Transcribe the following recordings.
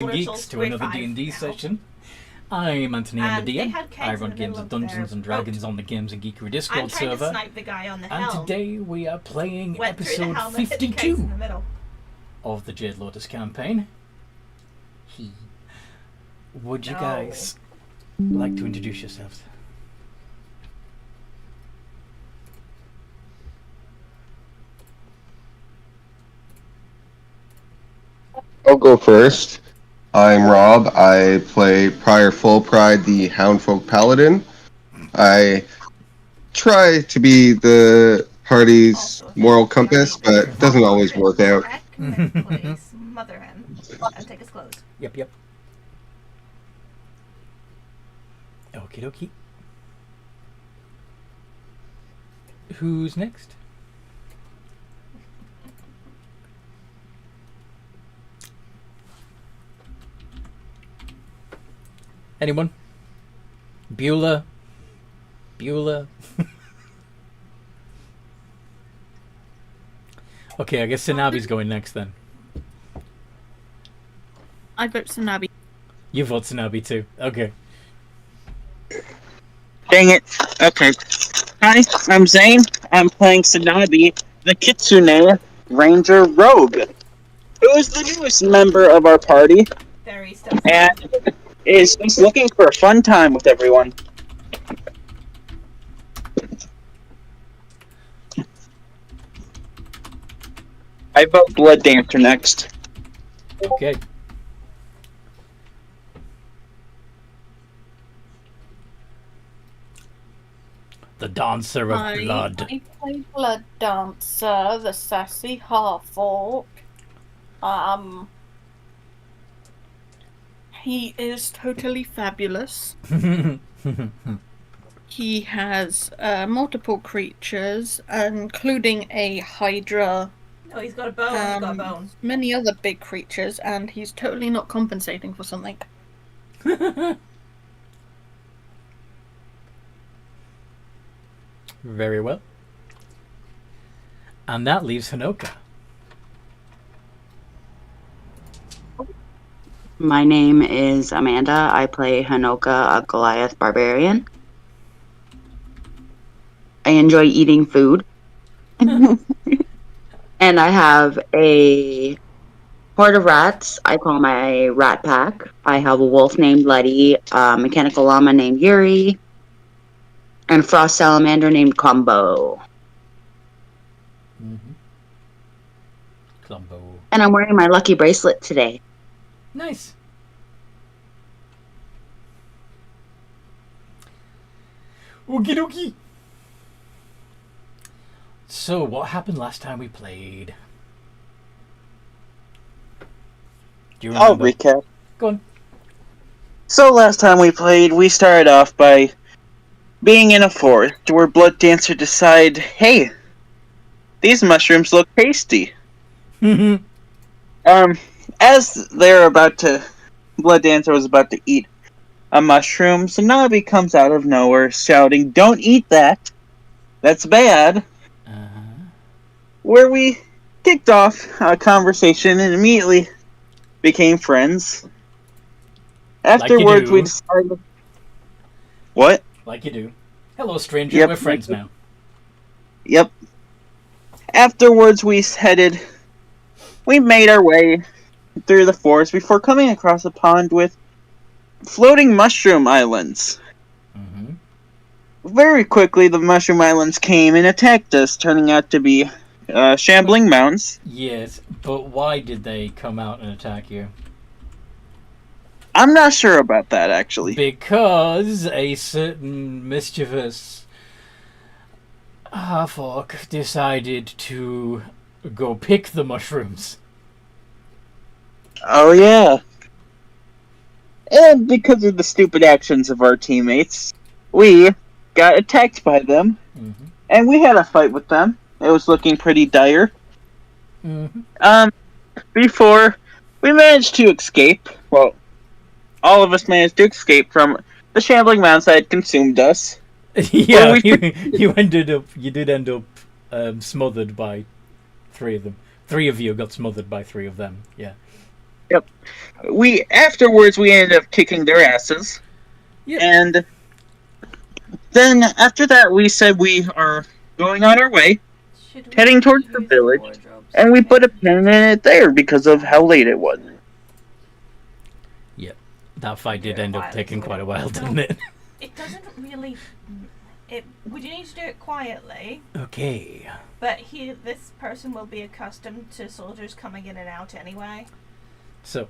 Geeks to another D&D session. I'm Anthony, I'm the DM. I run games of Dungeons and Dragons on the Games and Geekery Discord server. And today we are playing episode 52 of the Jade Lotus campaign. Would you guys like to introduce yourselves? I'll go first. I'm Rob. I play Prior Full Pride, the Houndfolk Paladin. I try to be the party's moral compass, but it doesn't always work out. Mother him and take his clothes. Yep. Okie dokie. Who's next? Anyone? Beulah? Okay, I guess Sanabi's going next then. I vote Sanabi. You vote Sanabi too. Okay. Dang it. Okay. Hi, I'm Zane. I'm playing Sanabi, the Kitsune Ranger Rogue, who is the newest member of our party. Very stuff. And is just looking for a fun time with everyone. I vote Blood Dancer next. Okay. The Dancer of Blood. I play Blood Dancer, the sassy half-orc. He is totally fabulous. He has multiple creatures, including a hydra. Oh, he's got a bone. He's got a bone. Many other big creatures, and he's totally not compensating for something. Very well. And that leaves Hanoka. My name is Amanda. I play Hanoka, a Goliath barbarian. I enjoy eating food. And I have a horde of rats. I call my rat pack. I have a wolf named Letty, a mechanical llama named Yuri, and a frost salamander named Combo. Clumbo. And I'm wearing my lucky bracelet today. Nice. Okie dokie. So, what happened last time we played? Do you remember? I'll recap. Go on. So last time we played, we started off by being in a forest where Blood Dancer decided, hey, these mushrooms look tasty. As they're about to, Blood Dancer was about to eat a mushroom, Sanabi comes out of nowhere shouting, "Don't eat that! That's bad!" Where we kicked off a conversation and immediately became friends. Afterwards, we decided... What? Like you do. Hello, stranger. Yep. We're friends now. Yep. Afterwards, we made our way through the forest before coming across a pond with floating mushroom islands. Very quickly, the mushroom islands came and attacked us, turning out to be shambling mounts. Yes, but why did they come out and attack you? I'm not sure about that, actually. Because a certain mischievous half-orc decided to go pick the mushrooms. Oh, yeah. And because of the stupid actions of our teammates, we got attacked by them. And we had a fight with them. It was looking pretty dire. Before we managed to escape, well, all of us managed to escape from the shambling mounts that had consumed us. Yeah, you did end up smothered by three of them. Three of you got smothered by three of them, yeah. Yep. Afterwards we ended up kicking their asses. Yep. And then after that we said we are going on our way, heading towards the village, and we put a pin in it there because of how late it was. Yep. That fight did end up taking quite a while, didn't it? It doesn't really... we do need to do it quietly. Okay. But this person will be accustomed to soldiers coming in and out anyway. So,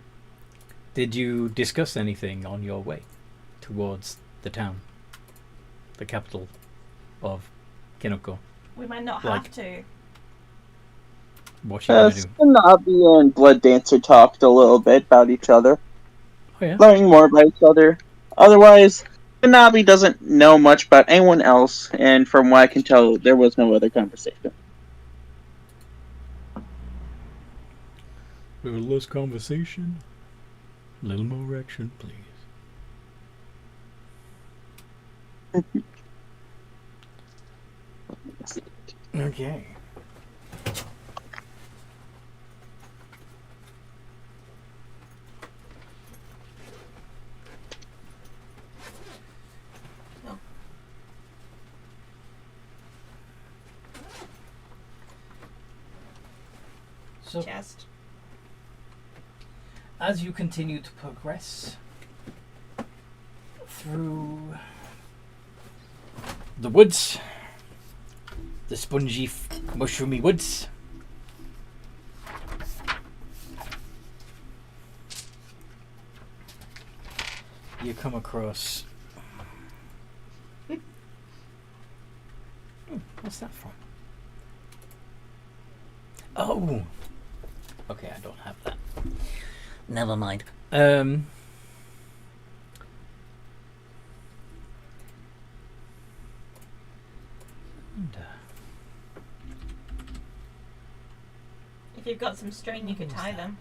did you discuss anything on your way towards the town? The capital of Kinoko? We might not have to. What you gonna do? Sanabi and Blood Dancer talked a little bit about each other. Oh, yeah? Learning more about each other. Otherwise, Sanabi doesn't know much about anyone else, and from what I can tell, there was no other conversation. A little less conversation, a little more action, please. Okay. So, Chest. as you continue to progress through the woods, the spongy, mushroomy woods, you come across... what's that from? Oh! Okay, I don't have that. Never mind. If you've got some string, you could tie them.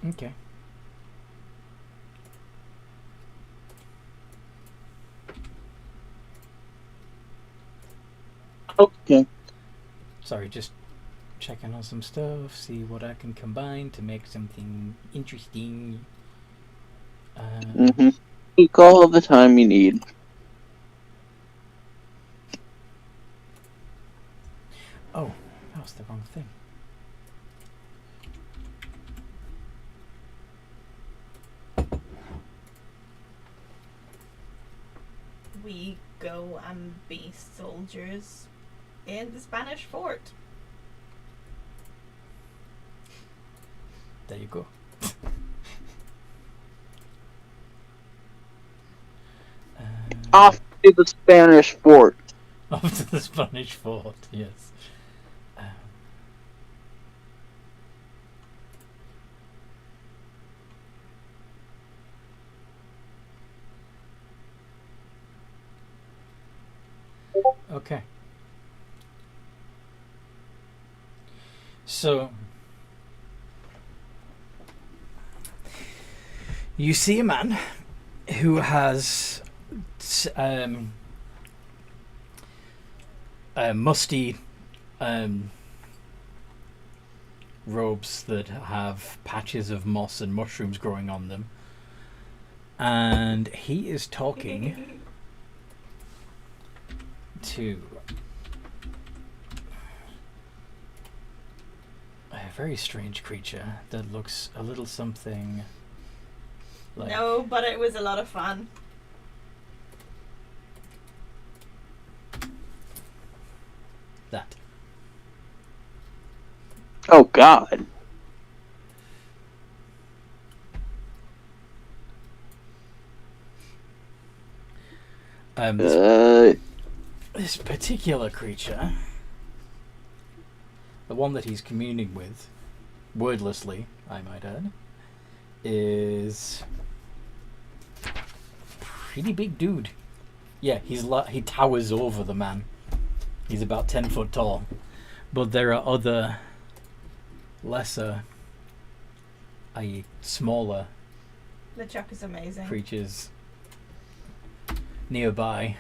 Okay. Okay. Sorry, just checking on some stuff, see what I can combine to make something interesting. Take all of the time you need. Oh, that was the wrong thing. We go and be soldiers in the Spanish fort. There you go. Off to the Spanish fort. Off to the Spanish fort, yes. Okay. So, you see a man who has musty robes that have patches of moss and mushrooms growing on them, and he is talking to a very strange creature that looks a little something like... No, but it was a lot of fun. that. Oh, God. This particular creature, the one that he's communing with, wordlessly, I might add, is pretty big dude. Yeah, he towers over the man. He's about 10 foot tall. But there are other lesser, i.e. smaller The chuck is amazing. creatures nearby,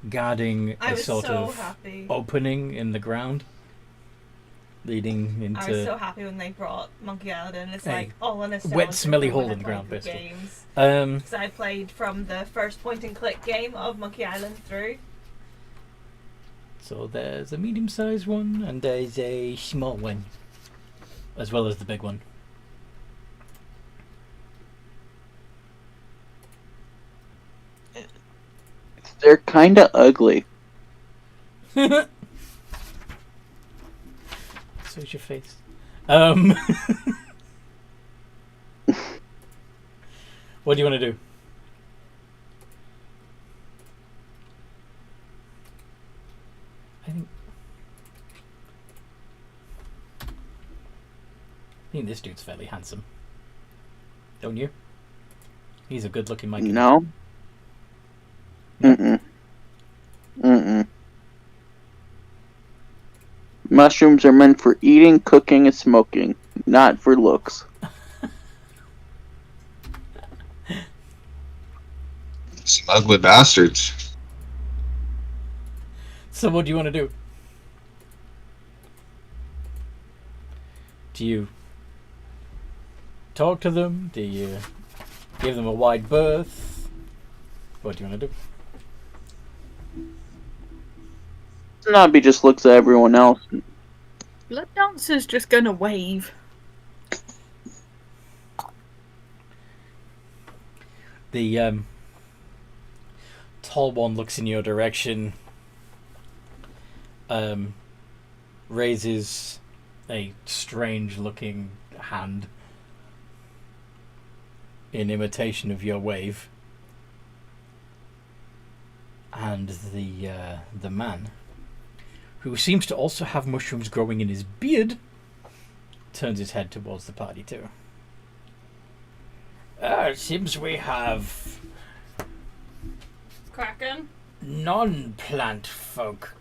guarding a sort of opening in the ground, leading into... I was so happy when they brought Monkey Island in. It's like all in a wet, smelly hole in the ground, basically. Because I played from the first point-and-click game of Monkey Island through. So there's a medium-sized one, and there's a small one, as well as the big one. They're kind of ugly. So's your face. What do you want to do? I think this dude's fairly handsome. Don't you? He's a good-looking Mikey. No. Mushrooms are meant for eating, cooking, and smoking, not for looks. Some ugly bastards. So what do you want to do? Do you talk to them? Do you give them a wide berth? What do you want to do? Snobby just looks at everyone else. Blood Dancer's just gonna wave. The tall one looks in your direction, raises a strange-looking hand in imitation of your wave, and the man, who seems to also have mushrooms growing in his beard, turns his head towards the party too. It seems we have Kraken? non-plant folk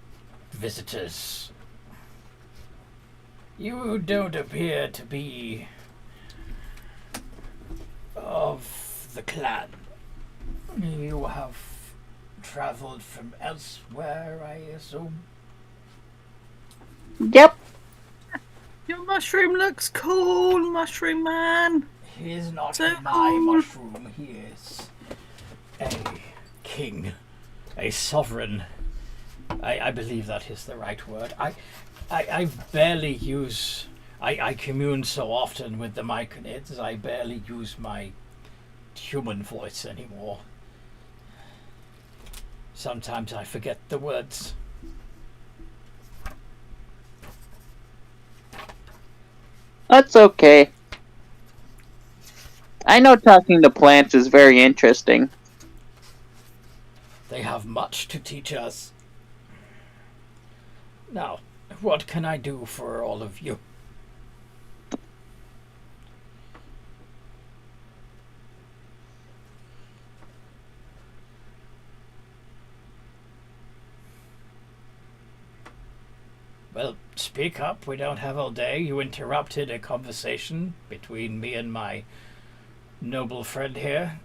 visitors. You don't appear to be of the clan. You have traveled from elsewhere, I assume? Yep. Your mushroom looks cool, Mushroom Man. He is not So my cool. mushroom. He is a king, a sovereign. I believe that is the right word. I barely use... I commune so often with the Myconids, I barely use my human voice anymore. Sometimes I forget the words. That's okay. I know talking to plants is very interesting. They have much to teach us. Now, what can I do for all of you? Well, speak up. We don't have all day. You interrupted a conversation between me and my noble friend here.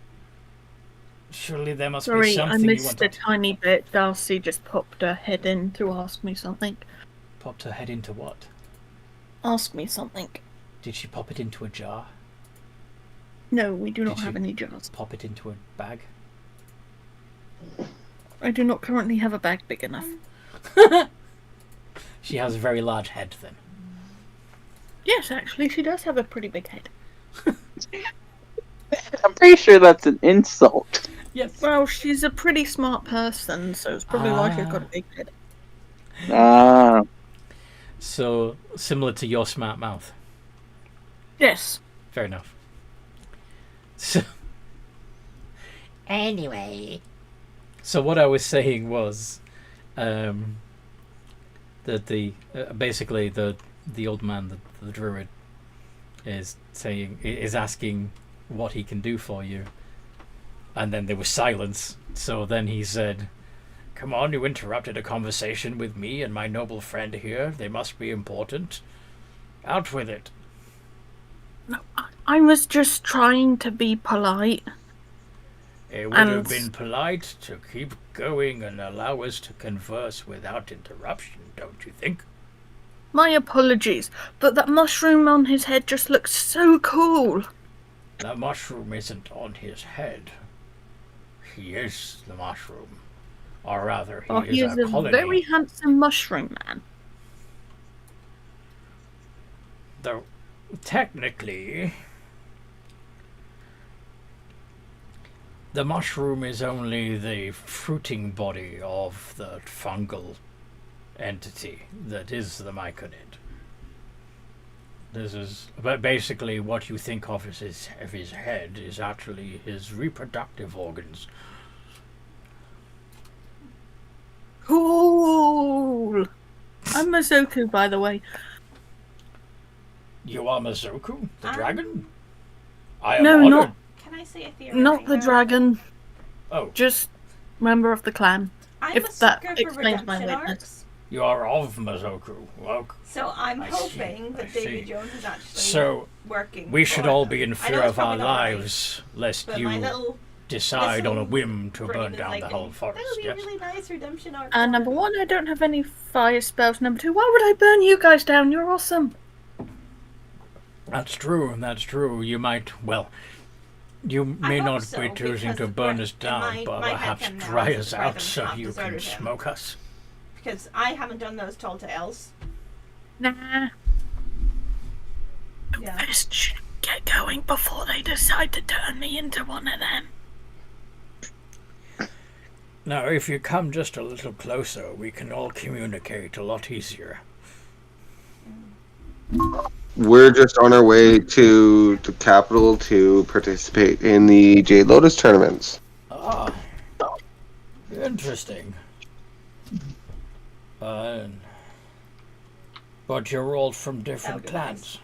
Surely there must be something you want to... Sorry, I missed a tiny bit. Darcy just popped her head in to ask me something. Popped her head into what? Ask me something. Did she pop it into a jar? No, we do not have any jars. Pop it into a bag? I do not currently have a bag big enough. She has a very large head, then. Yes, actually, she does have a pretty big head. I'm pretty sure that's an insult. Yes. Well, she's a pretty smart person, so it's probably why she's got a big head. Ah. So, similar to your smart mouth. Yes. Fair enough. So, anyway. So what I was saying was, that basically the old man, the druid, is asking what he can do for you, and then there was silence. So then he said, "Come on, you interrupted a conversation with me and my noble friend here. They must be important. Out with it." No, I was just trying to be polite. It would have been polite to keep going and allow us to converse without interruption, don't you think? My apologies, but that mushroom on his head just looks so cool. The mushroom isn't on his head. He is the mushroom. Or rather, he is a colony. Very handsome mushroom man. Though, technically, the mushroom is only the fruiting body of the fungal entity that is the myconid. This is basically what you think of as his head is actually his reproductive organs. Cool! I'm Mazoku, by the way. You are Mazoku, the dragon? I am no, honored. not. Can I say a theory? Not the dragon. Oh. Just member of the clan. I'm if that explains my weakness. You are of Mazoku. Well, so I'm hoping that Davy Jones is actually working. We should all be in fear of our lives, lest you decide on a whim to burn down the whole forest. That would be a really nice redemption arc. Number 1, I don't have any fire spells. Number 2, why would I burn you guys down? You're awesome. That's true, that's true. You might, you may not be choosing to burn us down, but perhaps dry us out so you can smoke us. Because I haven't done those tall tales. Nah. First should get going before they decide to turn me into one of them. Now, if you come just a little closer, we can all communicate a lot easier. We're just on our way to the capital to participate in the Jade Lotus tournaments. Ah, interesting. But you're all from different clans.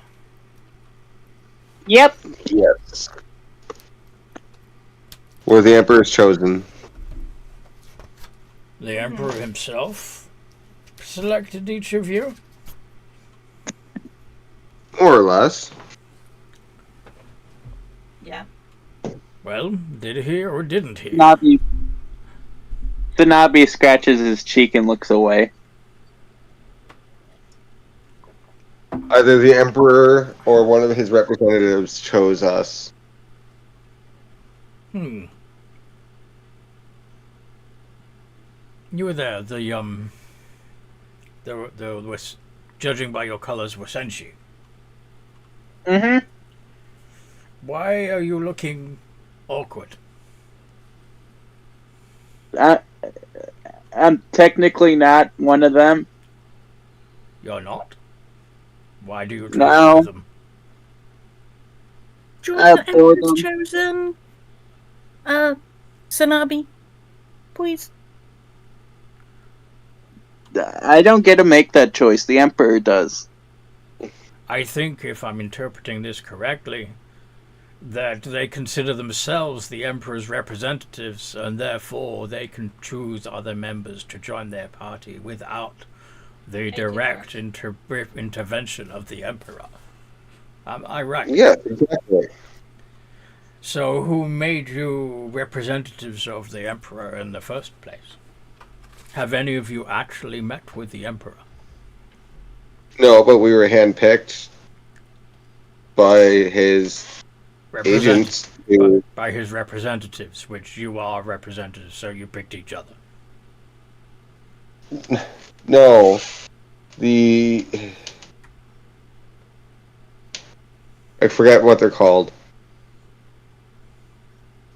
Yep. Yes. We're the Emperor's chosen. The Emperor himself selected each of you? More or less. Yeah. Well, did he or didn't he? The Nabi scratches his cheek and looks away. Either the Emperor or one of his representatives chose us. You were there. The was judging by your colors, Wasenshi. Mm-hmm. Why are you looking awkward? I'm technically not one of them. You're not? Why do you try with them? Do you want the Emperor's chosen? Sanabi, please. I don't get to make that choice. The Emperor does. I think, if I'm interpreting this correctly, that they consider themselves the Emperor's representatives, and therefore they can choose other members to join their party without the direct intervention of the Emperor. Am I right? Yeah, exactly. So who made you representatives of the Emperor in the first place? Have any of you actually met with the Emperor? No, but we were handpicked by his agents. By his representatives, which you are representatives, so you picked each other. No. I forget what they're called.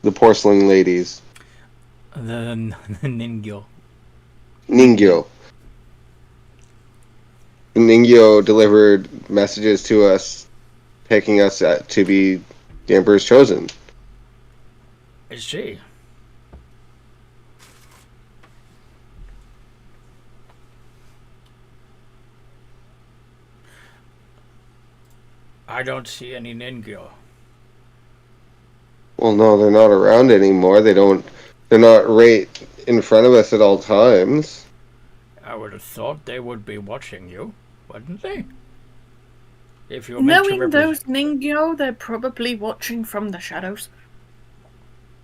The porcelain ladies. The Ningyo. Ningyo. Ningyo delivered messages to us, picking us to be the Emperor's chosen. Is she? I don't see any Ningyo. Well, no, they're not around anymore. They're not right in front of us at all times. I would have thought they would be watching you, wouldn't they? If you're knowing those Ningyo, they're probably watching from the shadows.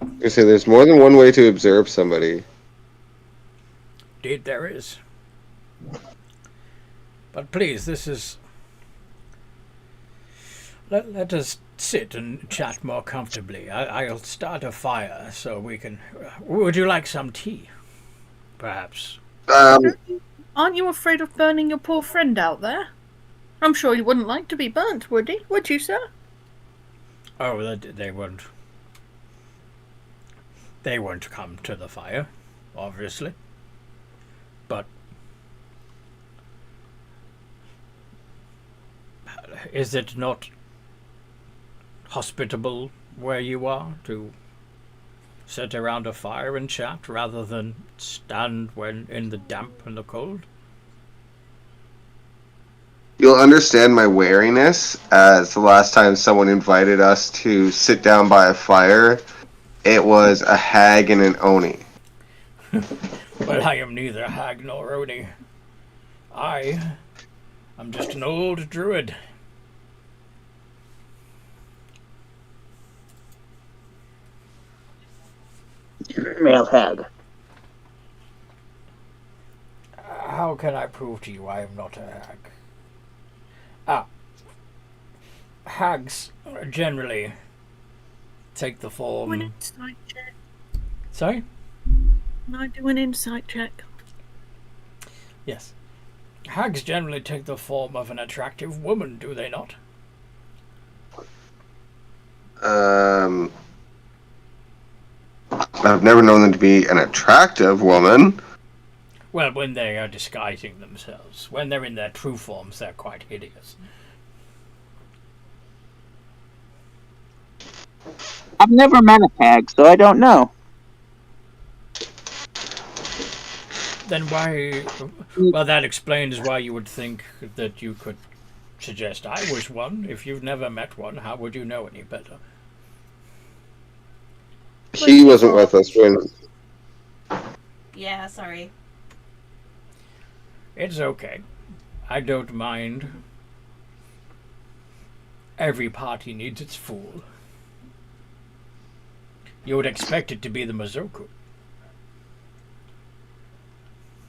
I say there's more than one way to observe somebody. Indeed, there is. But please, this is... Let us sit and chat more comfortably. I'll start a fire so we can... Would you like some tea? Perhaps. Aren't you afraid of burning your poor friend out there? I'm sure you wouldn't like to be burnt, would he? Would you, sir? Oh, they won't. They won't come to the fire, obviously. But... is it not hospitable where you are to sit around a fire and chat rather than stand when in the damp and the cold? You'll understand my wariness, as the last time someone invited us to sit down by a fire, it was a hag and an oni. Well, I am neither hag nor oni. I'm just an old druid. Male hag. How can I prove to you I am not a hag? Hags generally take the form... Do an insight check. Sorry? Can I do an insight check? Yes. Hags generally take the form of an attractive woman, do they not? I've never known them to be an attractive woman. Well, when they are disguising themselves. When they're in their true forms, they're quite hideous. I've never met a hag, so I don't know. Then why... Well, that explains why you would think that you could suggest I was one. If you've never met one, how would you know any better? He wasn't with us when... Yeah, sorry. It's okay. I don't mind. Every party needs its fool. You would expect it to be the Mazoku.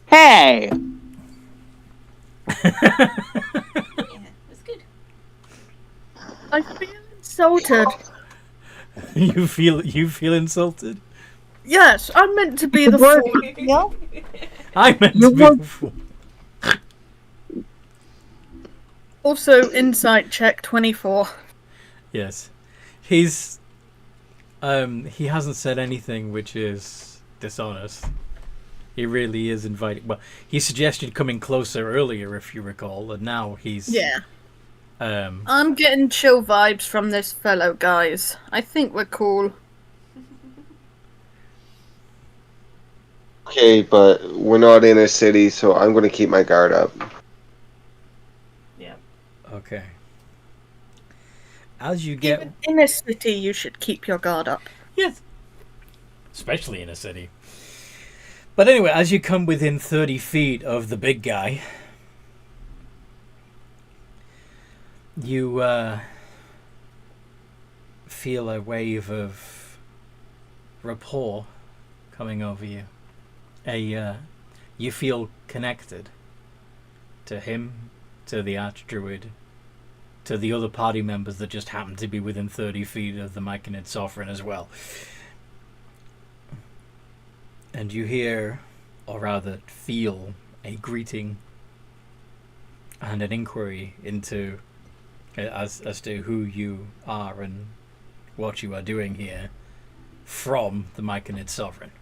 Hey! Yeah, it's good. I feel insulted. You feel insulted? Yes, I'm meant to be the fool. Yeah. I meant to be the fool. Also, insight check 24. Yes. He's... he hasn't said anything which is dishonest. He really is inviting... Well, he suggested coming closer earlier, if you recall, and now he's... Yeah. I'm getting chill vibes from this fellow, guys. I think we're cool. Okay, but we're not in a city, so I'm going to keep my guard up. Yeah. Okay. As you get... Even in a city, you should keep your guard up. Yes. Especially in a city. But anyway, as you come within 30 feet of the big guy, you feel a wave of rapport coming over you. You feel connected to him, to the Archdruid, to the other party members that just happen to be within 30 feet of the Myconid Sovereign as well. And you hear, or rather feel, a greeting and an inquiry into as to who you are and what you are doing here from the Myconid Sovereign.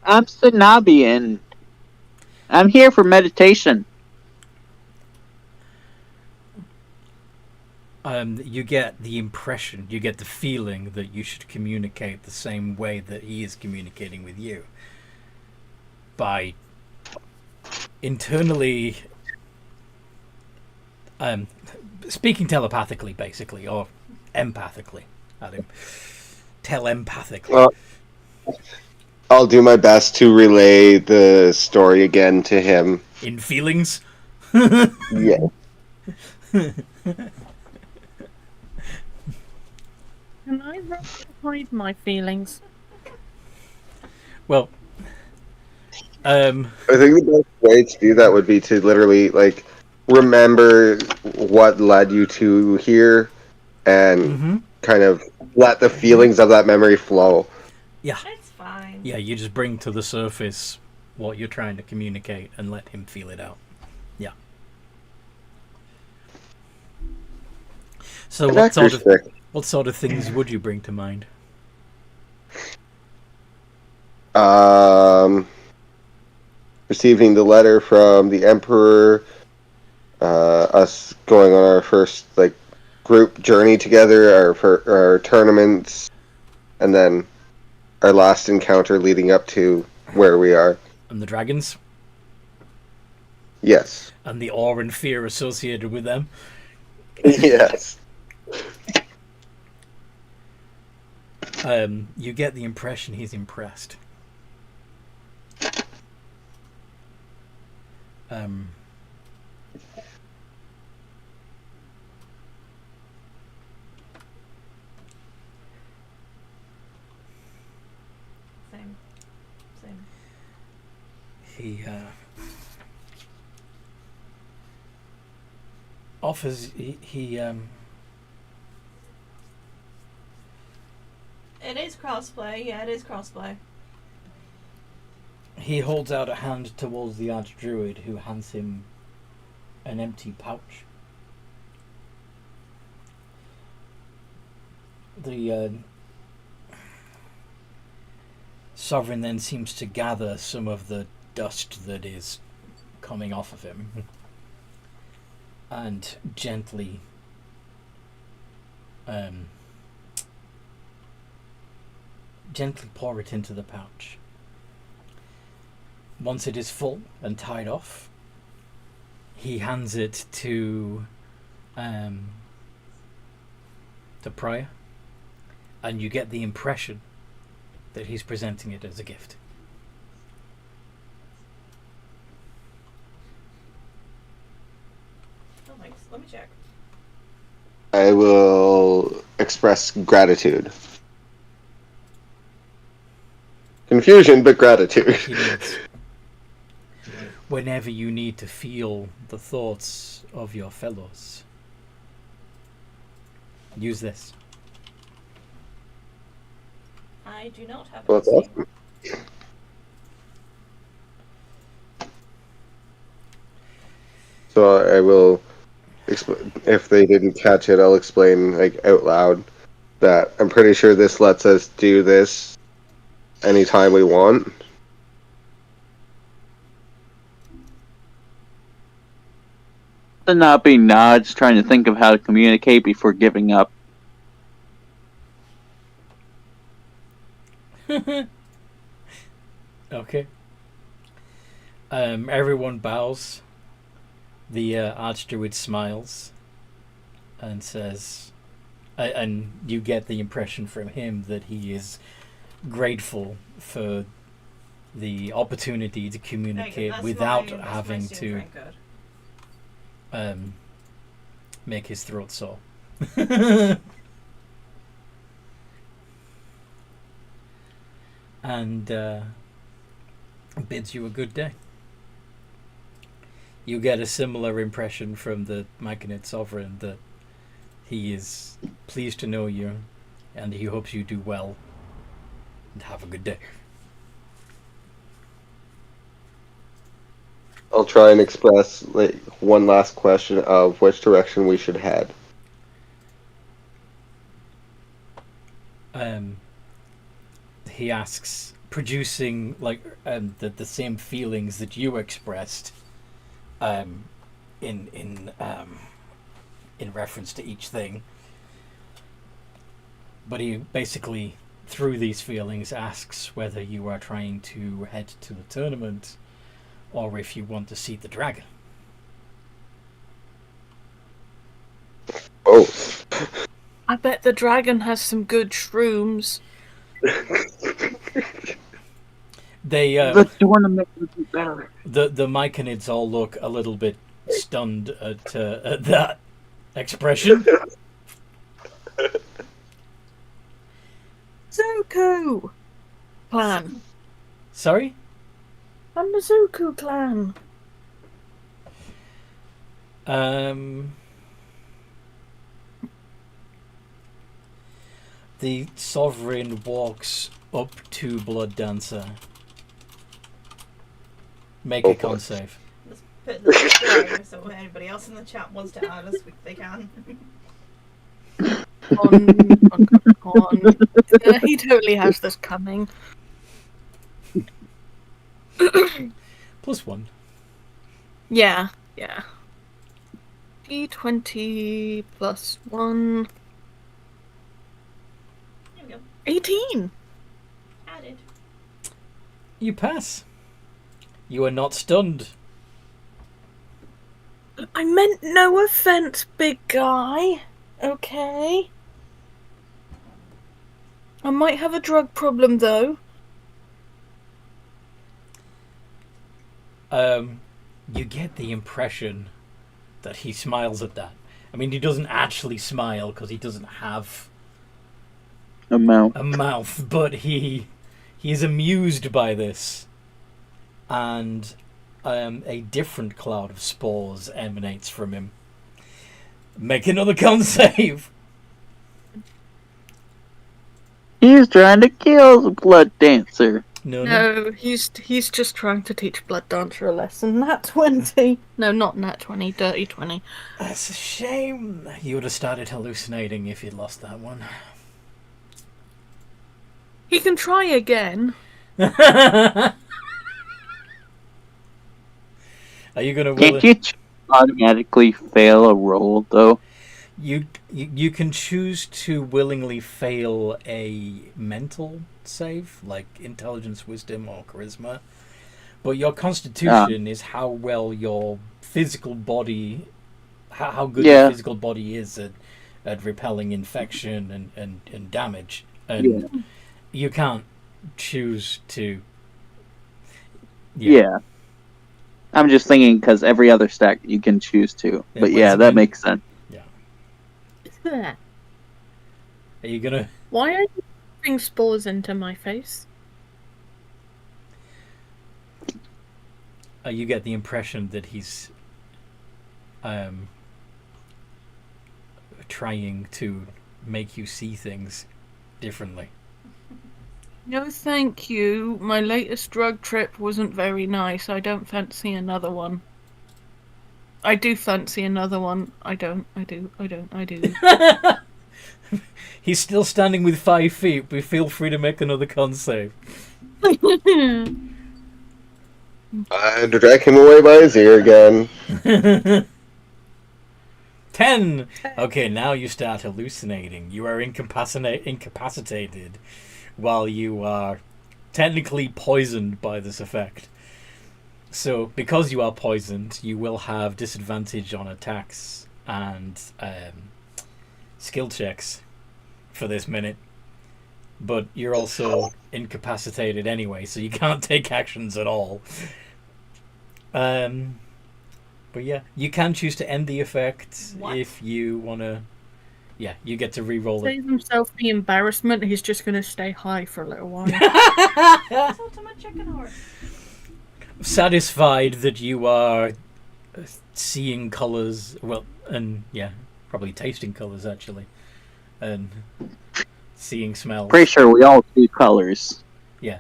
I'm Sanabian. I'm here for meditation. You get the impression, you get the feeling that you should communicate the same way that he is communicating with you. By internally speaking telepathically, basically, or empathically at him. Telepathically. Well, I'll do my best to relay the story again to him. In feelings? Yeah. Can I hide my feelings? Well, I think the best way to do that would be to literally like remember what led you to here, and kind of let the feelings of that memory flow. Yeah, it's fine. Yeah, you just bring to the surface what you're trying to communicate and let him feel it out. Yeah. So what sort of things would you bring to mind? Receiving the letter from the Emperor, us going on our first like group journey together, our tournaments, and then our last encounter leading up to where we are. And the dragons? Yes. And the awe and fear associated with them? Yes. You get the impression he's impressed. Same. He offers. He It is crossplay. Yeah, it is crossplay. He holds out a hand towards the archdruid, who hands him an empty pouch. The sovereign then seems to gather some of the dust that is coming off of him and gently pour it into the pouch. Once it is full and tied off, he hands it to Prior, and you get the impression that he's presenting it as a gift. Oh, thanks. Let me check. I will express gratitude. Confusion, but gratitude. Whenever you need to feel the thoughts of your fellows, use this. I do not have Well, that's awesome. So I will, if they didn't catch it, I'll explain like out loud that I'm pretty sure this lets us do this anytime we want. The Nabi nods, trying to think of how to communicate before giving up. Okay. Everyone bows. The archdruid smiles and says, and you get the impression from him that he is grateful for the opportunity to communicate without having to make his throat sore. And bids you a good day. You get a similar impression from the Myconid Sovereign that he is pleased to know you and he hopes you do well and have a good day. I'll try and express like one last question of which direction we should head. He asks, producing like the same feelings that you expressed in reference to each thing, but he basically through these feelings asks whether you are trying to head to the tournament or if you want to see the dragon. Oh. I bet the dragon has some good shrooms. They the tournament would be better. The Myconids all look a little bit stunned at that. expression. Zuko clan. Sorry? I'm the Zuko clan. The Sovereign walks up to Blood Dancer. Make a con save. Let's put it in the Discord so anybody else in the chat wants to add us, they can. He totally has this coming. +1. Yeah. D20 plus 1. There we go. 18! Added. You pass. You are not stunned. I meant no offense, big guy. Okay. I might have a drug problem, though. You get the impression that he smiles at that. I mean, he doesn't actually smile because he doesn't have a mouth, but he is amused by this, and a different cloud of spores emanates from him. Make another con save. He's trying to kill the Blood Dancer. No, he's just trying to teach Blood Dancer a lesson. Nat 20. No, not Nat 20, dirty 20. That's a shame. You would have started hallucinating if you'd lost that one. He can try again. Are you gonna? Can't you automatically fail a roll though? You can choose to willingly fail a mental save, like intelligence, wisdom, or charisma, but your constitution is how well your physical body, how good your physical body is at repelling infection and damage, and you can't choose to. Yeah. I'm just thinking because every other stack you can choose to, but that makes sense. Are you gonna? Why are you putting spores into my face? You get the impression that he's trying to make you see things differently. No, thank you. My latest drug trip wasn't very nice. I don't fancy another one. I do fancy another one. I do. He's still standing with 5 feet, but feel free to make another con save. I drag him away by his ear again. 10! Okay, now you start hallucinating. You are incapacitated while you are technically poisoned by this effect. So, because you are poisoned, you will have disadvantage on attacks and skill checks for this minute. But you're also incapacitated anyway, so you can't take actions at all. But yeah, you can choose to end the effect if you want to. Yeah, you get to re-roll it. Save himself the embarrassment, he's just going to stay high for a little while. That's ultimate chicken horse. Satisfied that you are seeing colours, and probably tasting colours actually, and seeing smells. Pretty sure we all see colors. Yeah.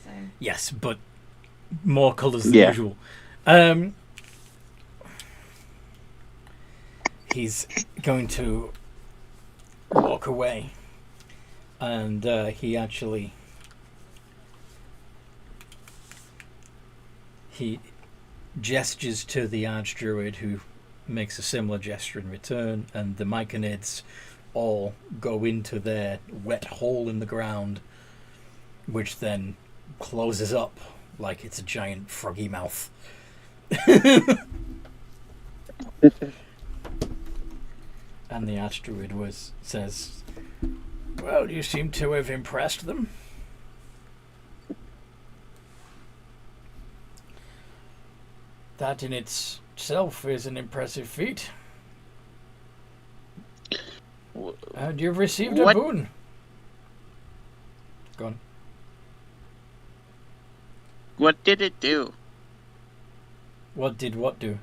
Same. Yes, but more colours than usual. He's going to walk away, and he gestures to the Archdruid, who makes a similar gesture in return, and the Myconids all go into their wet hole in the ground, which then closes up like it's a giant froggy mouth. And the Archdruid says, "Well, you seem to have impressed them." That in its itself is an impressive feat. And you've received a boon. Go on. What did it do? What did what do?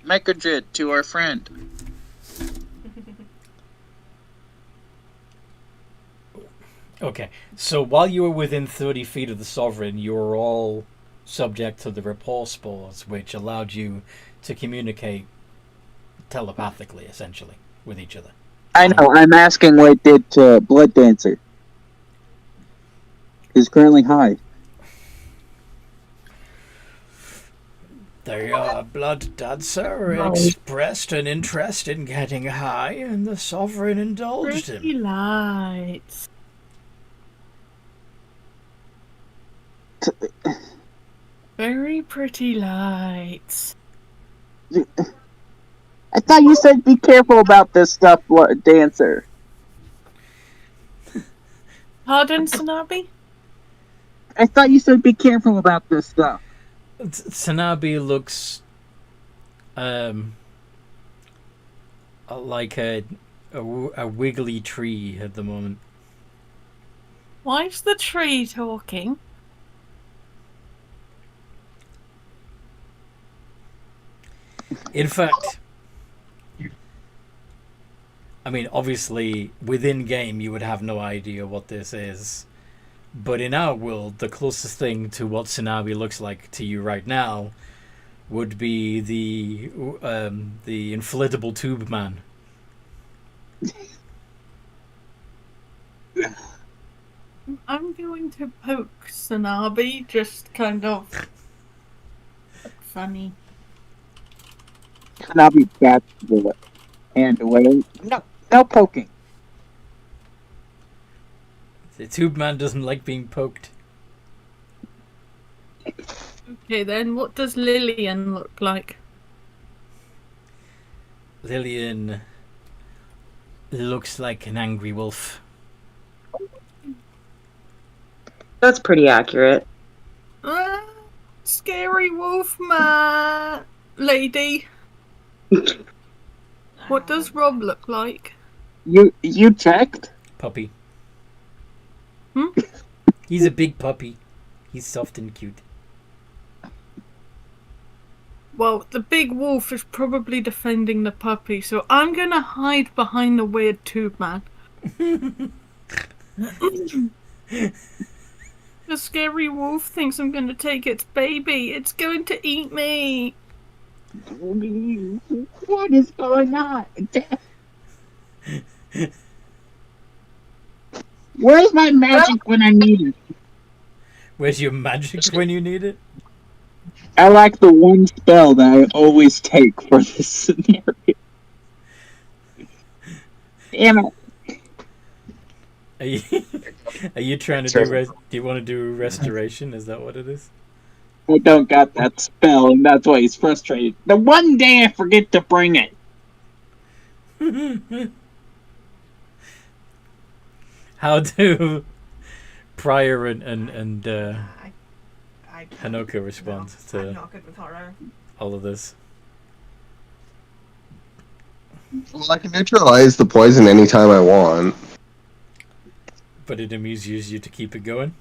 Mechadrid to our friend. Okay, so while you were within 30 feet of the Sovereign, you were all subject to the rapport spores, which allowed you to communicate telepathically, essentially, with each other. I know, I'm asking what it did to Blood Dancer. He's currently high. The Blood Dancer expressed an interest in getting high, and the Sovereign indulged Pretty him. lights. Very pretty lights. I thought you said be careful about this stuff, Dancer. Pardon, Sanabi? I thought you said be careful about this stuff. Sanabi looks like a wiggly tree at the moment. Why is the tree talking? In fact, I mean, obviously, within game, you would have no idea what this is. But in our world, the closest thing to what Sanabi looks like to you right now would be the inflatable tube man. I'm going to poke Sanabi, just kind of funny. Sanabi bats the hand away. No poking. The tube man doesn't like being poked. Okay, then what does Lillian look like? Lillian looks like an angry wolf. That's pretty accurate. Scary wolf man lady. What does Rob look like? You checked? Puppy. Hmm? He's a big puppy. He's soft and cute. Well, the big wolf is probably defending the puppy, so I'm gonna hide behind the weird tube man. The scary wolf thinks I'm gonna take its baby. It's going to eat me. What is going on? Where's my magic when I need it? Where's your magic when you need it? I like the one spell that I always take for this scenario. Damn it. Are you trying to do you want to do restoration? Is that what it is? I don't got that spell, and that's why he's frustrated. The one day I forget to bring it. How do Pryor and Kinoko respond to I'm not good with horror. all of this? Well, I can neutralize the poison anytime I want. But it amuses you to keep it going?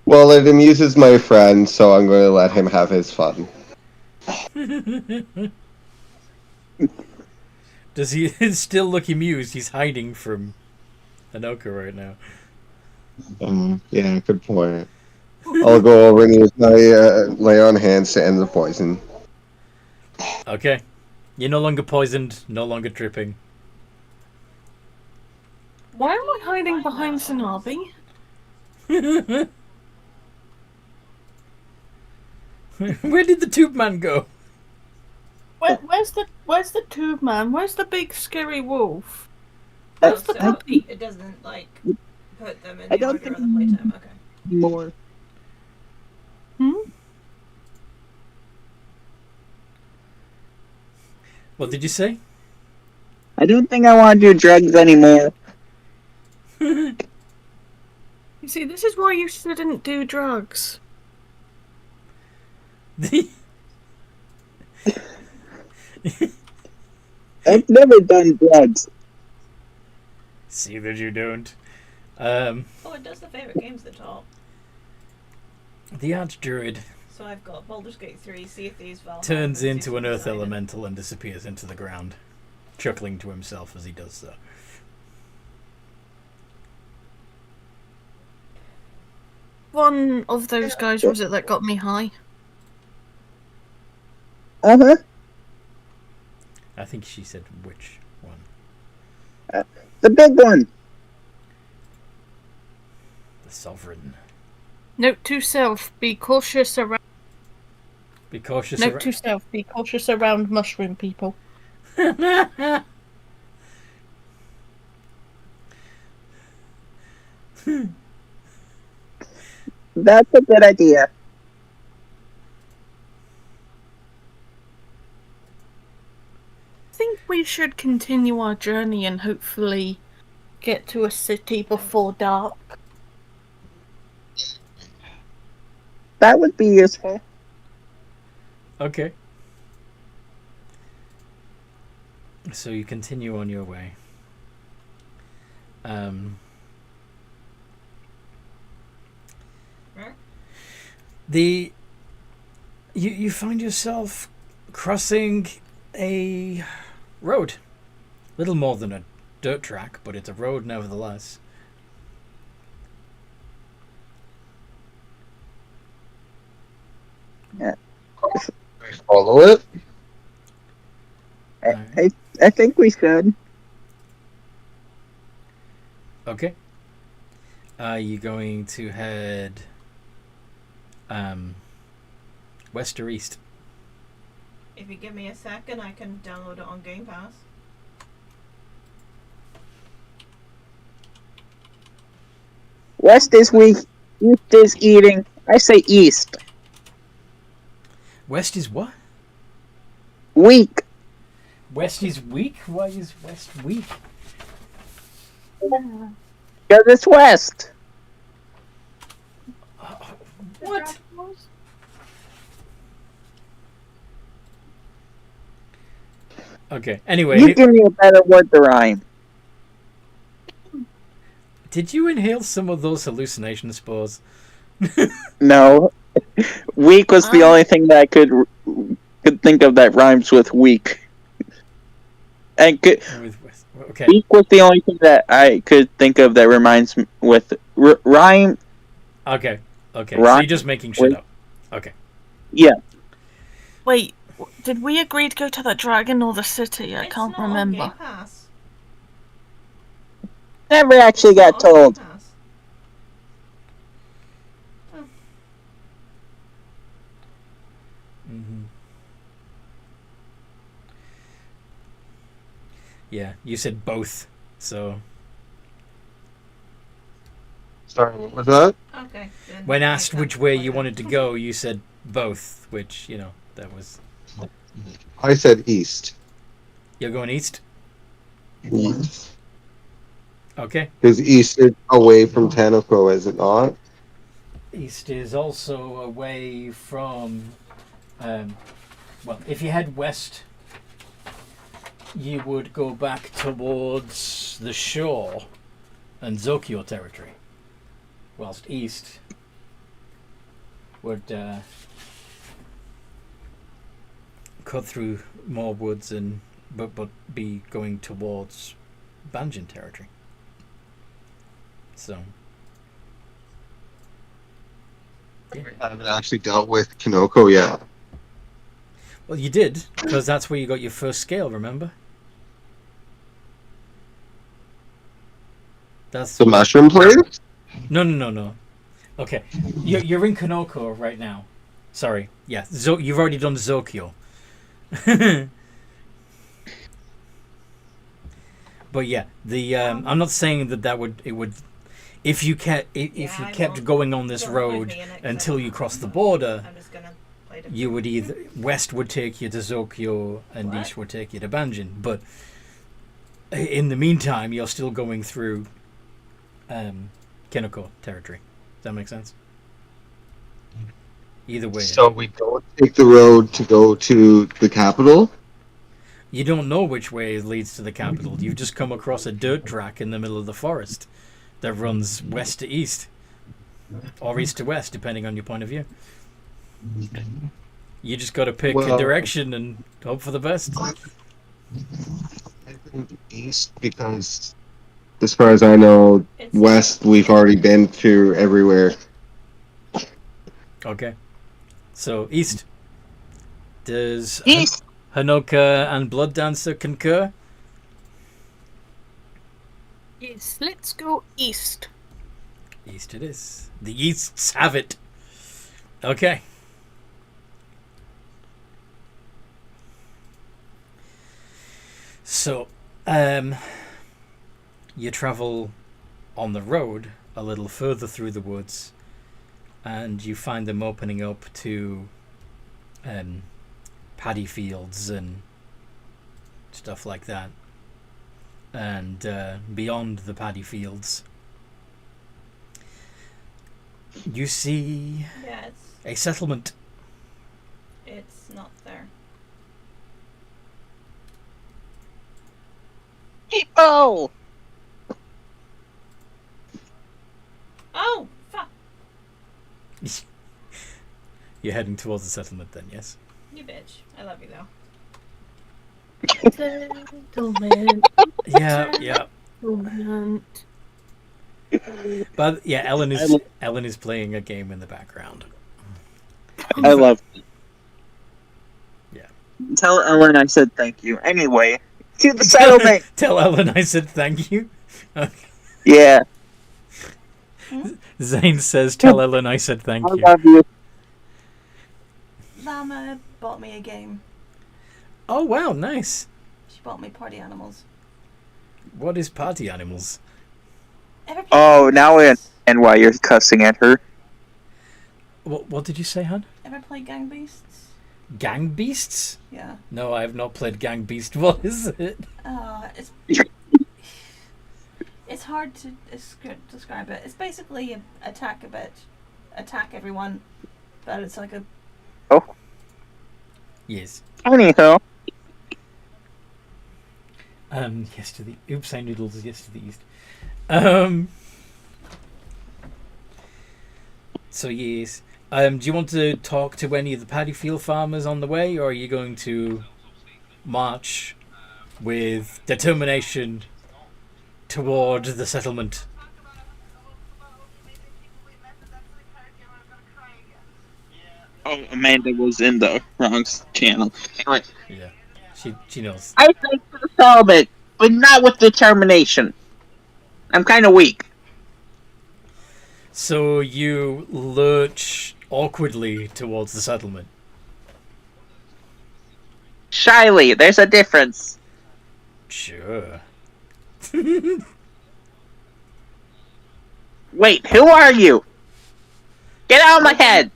Well, it amuses my friend, so I'm going to let him have his fun. Does he still look amused? He's hiding from Anoka right now. Yeah, good point. I'll go over and use my lay on hands to end the poison. Okay. You're no longer poisoned, no longer dripping. Why am I hiding behind Sanabi? Where did the tube man go? Where's the tube man? Where's the big scary wolf? Oh, so it doesn't like put them in the order of the playtime. Okay. More. What did you say? I don't think I want to do drugs anymore. He's See, this is why you shouldn't do drugs. I've never done drugs. See that you don't. Oh, it does the favourite games at the top. The Archdruid So I've got Baldur's Gate 3, Sea of Thieves, Valheim, turns and into an System earth Designer. elemental and disappears into the ground, chuckling to himself as he does so. One of those guys was it that got me high? Uh-huh. I think she said which one. The big one. The Sovereign. Note to self: be cautious around. Be cautious. Note to self: be cautious around mushroom people. That's a good idea. I think we should continue our journey and hopefully get to a city before dark. That would be useful. Okay. So you continue on your way. You find yourself crossing a road. Little more than a dirt track, but it's a road nevertheless. Yeah. Follow it. I think we should. Okay. Are you going to head west or east? If you give me a second, I can download it on Game Pass. West is weak. East is eating. I say east. West is what? Weak. West is weak? Why is West weak? Because it's west. What? Okay, anyway. You give me a better word to rhyme. Did you inhale some of those hallucination spores? No. Weak was the only thing that I could think of that rhymes with weak. And okay. Weak was the only thing that I could think of that reminds me with rhyme. Okay. Rhyme, So you're just making shit up. Okay. Yeah. Wait, did we agree to go to the dragon or the city? I can't remember. On Game Pass. Never actually got told. Yeah, you said both, so... Sorry, what was that? Okay. When asked which way you wanted to go, you said both, which, that was... I said east. You're going east? East. Okay. Because east is away from Kinoko, is it not? East is also away from... well, if you head west, you would go back towards the shore and Zokyo territory. Whilst east would cut through more woods and but be going towards Banjin territory. So I haven't actually dealt with Kinoko yet. well, you did, because that's where you got your first scale, remember? That's the mushroom place? No. Okay, you're in Kinoko right now. Sorry, yeah. You've already done Zokyo. But yeah, I'm not saying that would if you kept going on this road until you crossed the border, you would either west would take you to Zokyo and east would take you to Banjin. But in the meantime, you're still going through Kinoko territory. Does that make sense? Either way. So we don't take the road to go to the capital? You don't know which way leads to the capital. You've just come across a dirt track in the middle of the forest that runs west to east. Or east to west, depending on your point of view. You just got to pick a direction and hope for the best. I think east because, as far as I know, west we've already been to everywhere. Okay. So, east. Does East. Hanoka and Blood Dancer concur? Yes, let's go east. East it is. The Easts have it. Okay. So, you travel on the road a little further through the woods, and you find them opening up to paddy fields and stuff like that. And beyond the paddy fields, you see a settlement. It's not there. People! Oh, fuck. You're heading towards the settlement then, yes? You bitch. I love you though. Settlement. Yeah. Settlement. But yeah, Ellen is playing a game in the background. I love it. Yeah. Tell Ellen I said thank you. Anyway, to the settlement! Tell Ellen I said thank you. Yeah. Zane says, tell Ellen I said thank you. I love you. Llama bought me a game. Oh wow, nice. She bought me Party Animals. What is Party Animals? Oh, now I understand why you're cussing at her. What did you say, hon? Ever play Gang Beasts? Gang Beasts? Yeah. No, I have not played Gang Beast. What is it? It's hard to describe it. It's basically attack everyone, but it's like a... Oh. Yes. Anyhow. Yes to the... Oops, I noodles, yes to the east. So yes. Do you want to talk to any of the paddy field farmers on the way, or are you going to march with determination toward the settlement? Oh, Amanda was in the wrong channel. Yeah, she knows. I think for the settlement, but not with determination. I'm kind of weak. So you lurch awkwardly towards the settlement. Shyly, there's a difference. Sure. Wait, who are you? Get out of my head!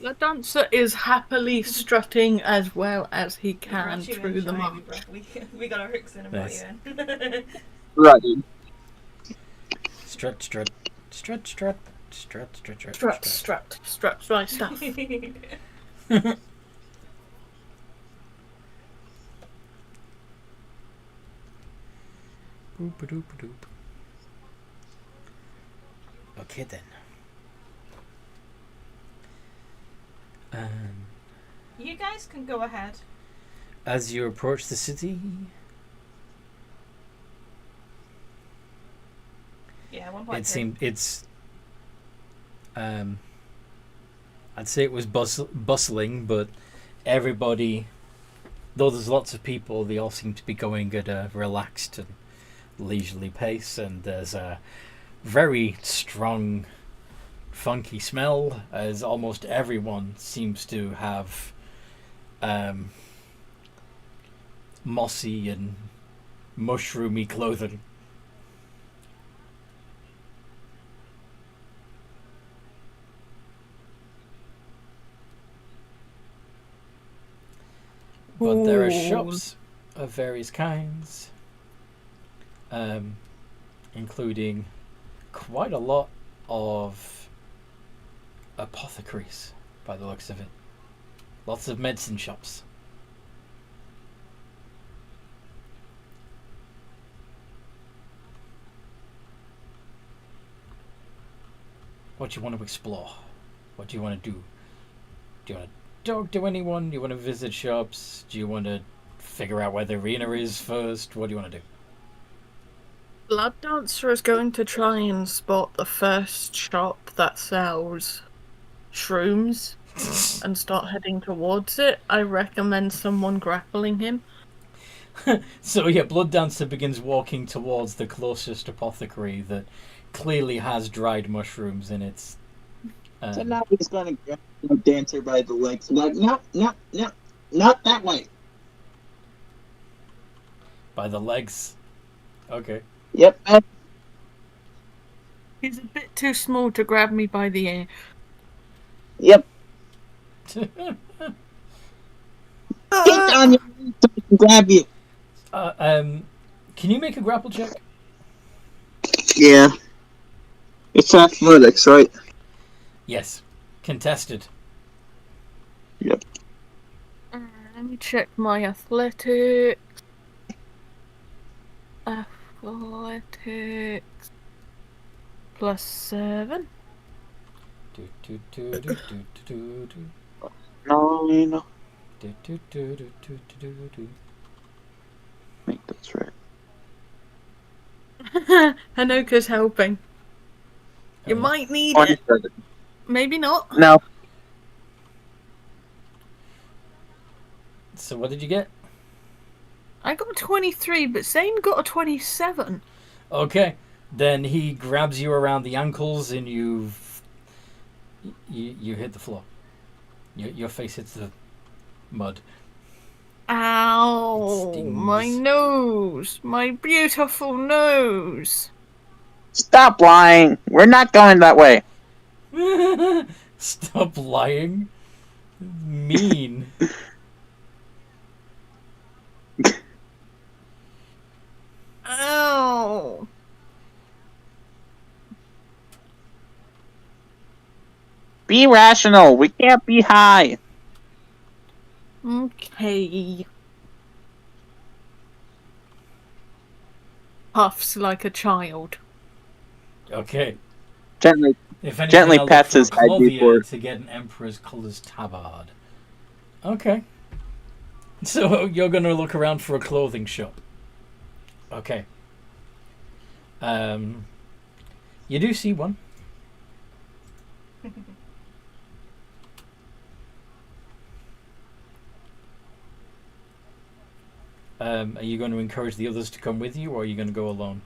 The dancer is happily strutting as well as he can through the mud. We got our hooks in and brought you in. Right. Strut. Strut, right stuff. Boop-a-doop-a-doop. Okay then. You guys can go ahead. As you approach the city, yeah, 1.2. it seemed I'd say it was bustling, but everybody, though there's lots of people, they all seem to be going at a relaxed and leisurely pace, and there's a very strong funky smell, as almost everyone seems to have mossy and mushroomy clothing. But there are shops of various kinds, including quite a lot of apothecaries, by the looks of it. Lots of medicine shops. What do you want to explore? What do you want to do? Do you want to talk to anyone? Do you want to visit shops? Do you want to figure out where the arena is first? What do you want to do? Blood Dancer is going to try and spot the first shop that sells shrooms and start heading towards it. I recommend someone grappling him. So yeah, Blood Dancer begins walking towards the closest apothecary that clearly has dried mushrooms in its... So now he's going to grab the Dancer by the legs. Like, no, not that way. By the legs? Okay. Yep. He's a bit too small to grab me by the ear. Yep. Get on your knees so I can grab you. Can you make a grapple check? Yeah. It's athletics, right? Yes. Contested. Yep. Let me check my athletics. Athletics +7. No. I think that's right. Hanoka's helping. You might need it. Maybe not. No. So what did you get? I got a 23, but Zane got a 27. Okay. Then he grabs you around the ankles and you hit the floor. Your face hits the mud. Ow! My nose! My beautiful nose! Stop lying! We're not going that way. Stop lying. Mean. Ow! Be rational. We can't be high. Okay. Puffs like a child. Okay. Gently, If anything, gently I'll pats look his for head Clothier before. to get an Emperor's Colours tabard. Okay. So you're going to look around for a clothing shop. Okay. You do see one. Are you going to encourage the others to come with you, or are you going to go alone?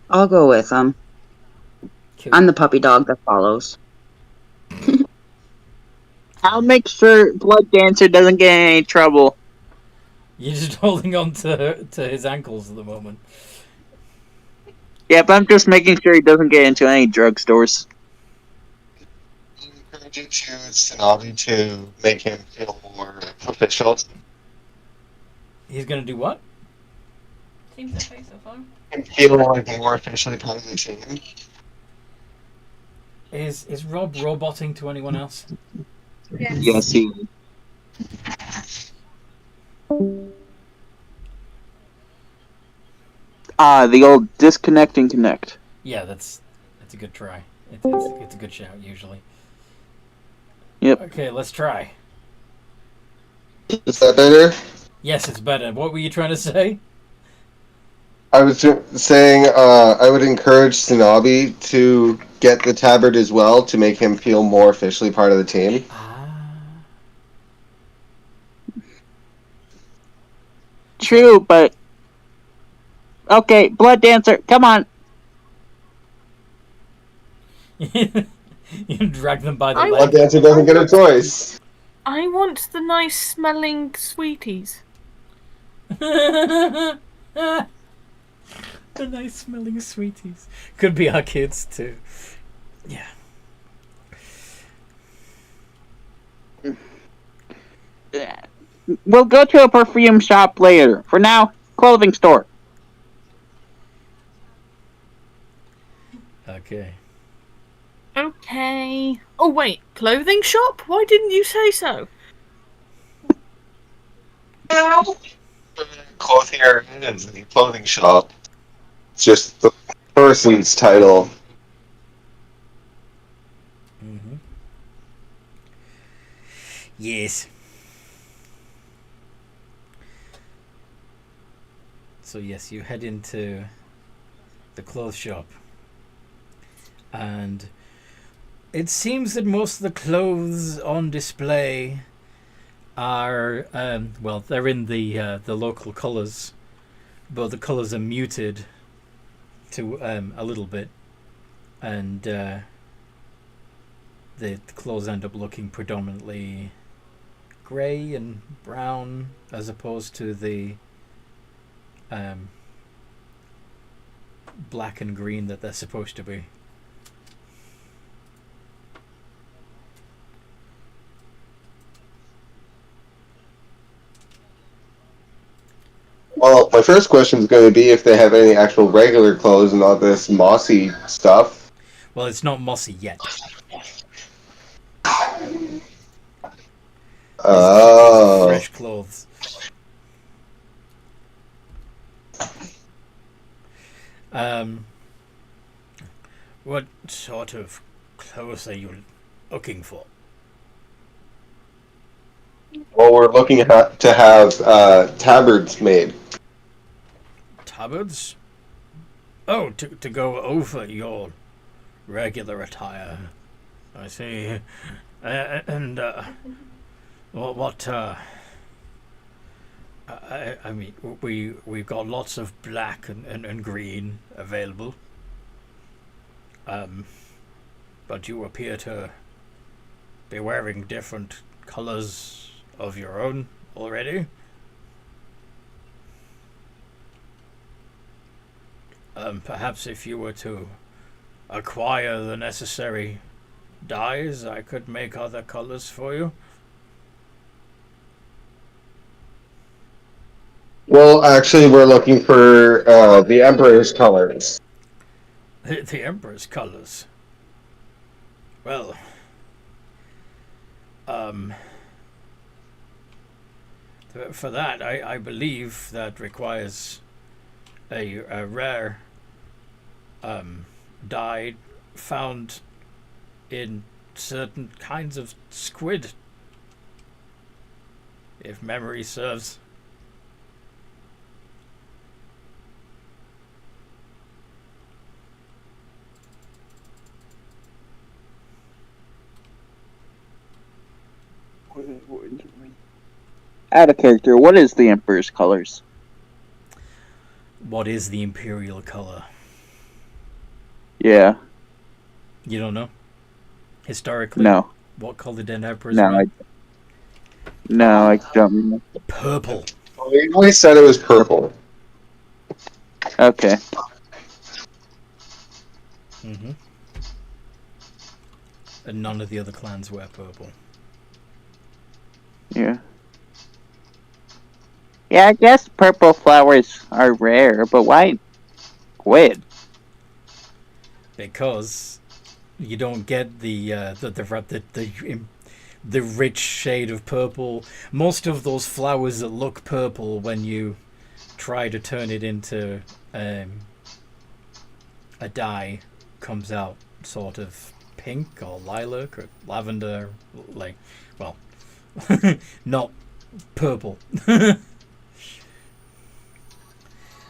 I'll go with him. Cool. I'm the puppy dog that follows. I'll make sure Blood Dancer doesn't get in any trouble. You're just holding on to his ankles at the moment. Yeah, but I'm just making sure he doesn't get into any drugstores. I encourage you to Tsunabi to make him feel more official. He's going to do what? Seems okay so far. And feel like more officially part of the team. Is Rob roboting to anyone else? Yes, he is. The old disconnect and connect. Yeah, that's a good try. It's a good shout usually. Yep. Okay, let's try. Is that better? Yes, it's better. What were you trying to say? I was saying I would encourage Tsunabi to get the tabard as well to make him feel more officially part of the team. True, but... Okay, Blood Dancer, come on! You drag them by the Blood leg. Dancer doesn't get a choice. I want the nice smelling sweeties. The nice smelling sweeties. Could be our kids too. Yeah. we'll go to a perfume shop later. For now, clothing store. Okay. Okay. Oh wait, clothing shop? Why didn't you say so? Clothier is the clothing shop. It's just the person's title. Mm-hmm. Yes. So yes, you head into the clothes shop. And it seems that most of the clothes on display are, well, they're in the local colours, but the colours are muted to a little bit, and the clothes end up looking predominantly grey and brown as opposed to the black and green that they're supposed to be. Well, my first question is going to be if they have any actual regular clothes and all this mossy stuff. Well, it's not mossy yet. Oh. Fresh clothes. What sort of clothes are you looking for? Well, we're looking to have tabards made. Tabards? Oh, to go over your regular attire. I see. And what? I mean, we've got lots of black and green available. But you appear to be wearing different colors of your own already. Perhaps if you were to acquire the necessary dyes, I could make other colors for you. Well, actually, we're looking for the Emperor's colors. The Emperor's colors. Well, for that, I believe that requires a rare dye found in certain kinds of squid, if memory serves. Out of character, what is the Emperor's colors? What is the imperial color? Yeah. You don't know? Historically? No. What color did emperors No, wear? I don't remember. Purple. Well, we always said it was purple. Okay. Mm-hmm. And none of the other clans wear purple. Yeah. Yeah, I guess purple flowers are rare, but why squid? Because you don't get the rich shade of purple. Most of those flowers that look purple when you try to turn it into a dye comes out sort of pink or lilac or lavender, like, well, not purple.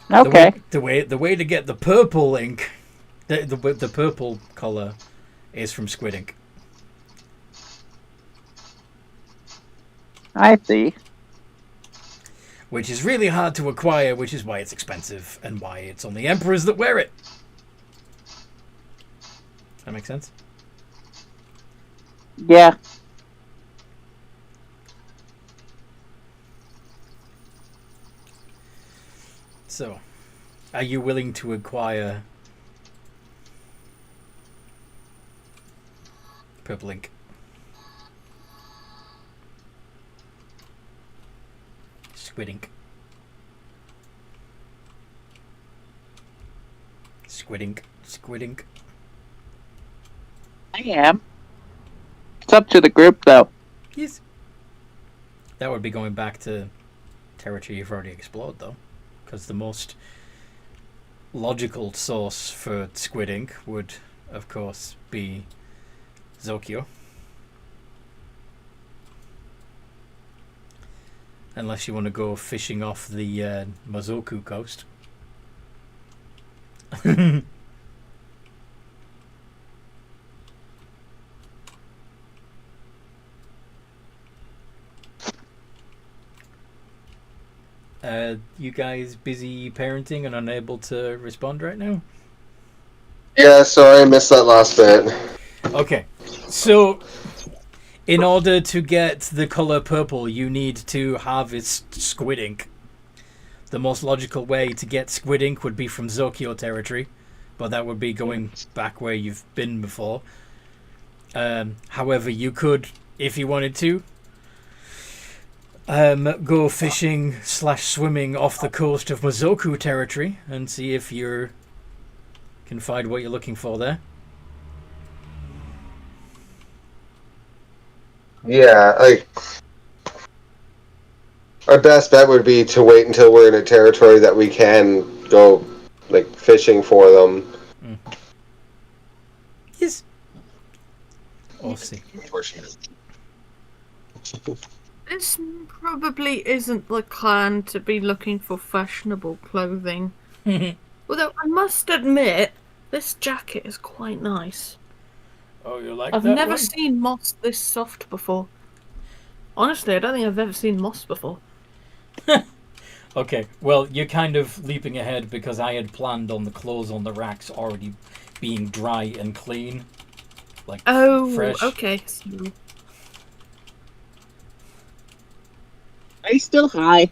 Okay. The way to get the purple ink, the purple color, is from squid ink. I see. Which is really hard to acquire, which is why it's expensive and why it's only emperors that wear it. Does that make sense? Yeah. So, are you willing to acquire purple ink? Squidink. Squidink. Squidink. I am. It's up to the group, though. Yes. That would be going back to territory you've already explored, though. Because the most logical source for Squidink would, of course, be Zokyo. Unless you want to go fishing off the Mazoku coast. You guys busy parenting and unable to respond right now? Yeah, sorry, I missed that last bit. Okay, so in order to get the color purple, you need to harvest squid ink. The most logical way to get squid ink would be from Zokyo territory, but that would be going back where you've been before. However, you could, if you wanted to, go fishing / swimming off the coast of Mazoku territory and see if you can find what you're looking for there. Yeah, like our best bet would be to wait until we're in a territory that we can go like fishing for them. Yes. We'll see. This probably isn't the clan to be looking for fashionable clothing. Although I must admit, this jacket is quite nice. Oh, you like I've that never one? seen moss this soft before. Honestly, I don't think I've ever seen moss before. Okay, well, you're kind of leaping ahead because I had planned on the clothes on the racks already being dry and clean. Like, fresh. Okay. Are you still high?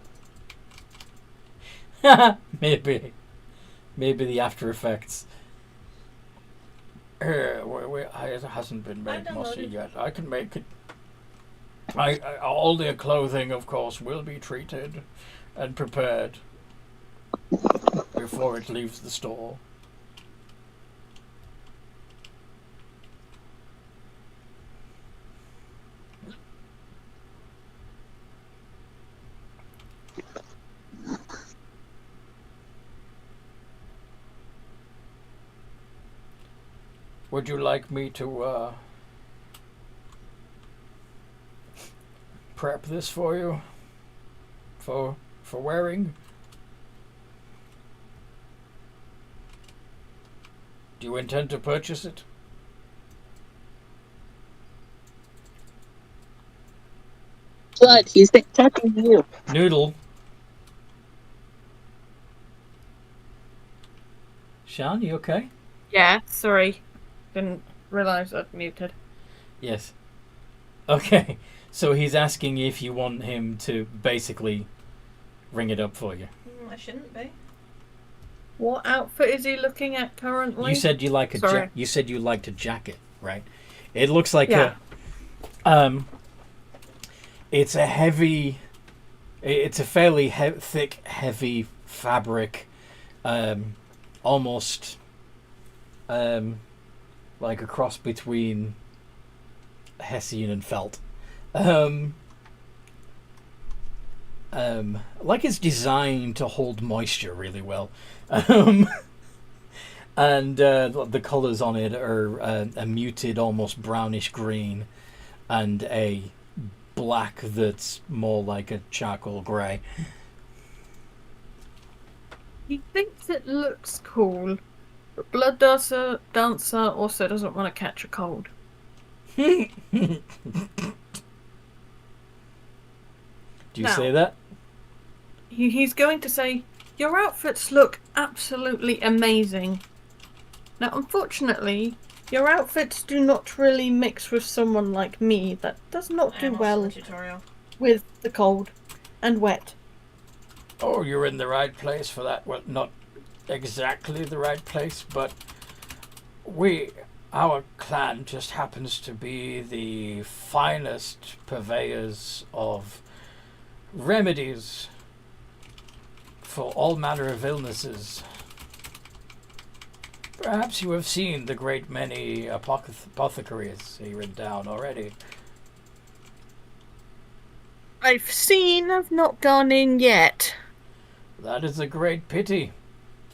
Maybe the after effects. It hasn't been made mossy yet. I can make it. All their clothing, of course, will be treated and prepared before it leaves the store. Would you like me to prep this for you? For wearing? Do you intend to purchase it? Blood, he's talking to you. Noodle. Sean, you okay? Yeah, sorry. Didn't realise I'd muted. Yes. Okay, so he's asking if you want him to basically ring it up for you. I shouldn't be. What outfit is he looking at currently? You said you like you said you liked a jacket, right? It looks like it's a heavy, it's a fairly thick, heavy fabric, almost like a cross between Hessian and felt. Like it's designed to hold moisture really well. And the colours on it are a muted, almost brownish green, and a black that's more like a charcoal grey. He thinks it looks cool, but Blood Dancer also doesn't want to catch a cold. Do you say that? He's going to say, your outfits look absolutely amazing. Now, unfortunately, your outfits do not really mix with someone like me that does not do well with the cold and wet. Oh, you're in the right place for that. Well, not exactly the right place, but our clan just happens to be the finest purveyors of remedies for all manner of illnesses. Perhaps you have seen the great many apothecaries here in town already. I've seen, I've not gone in yet. That is a great pity.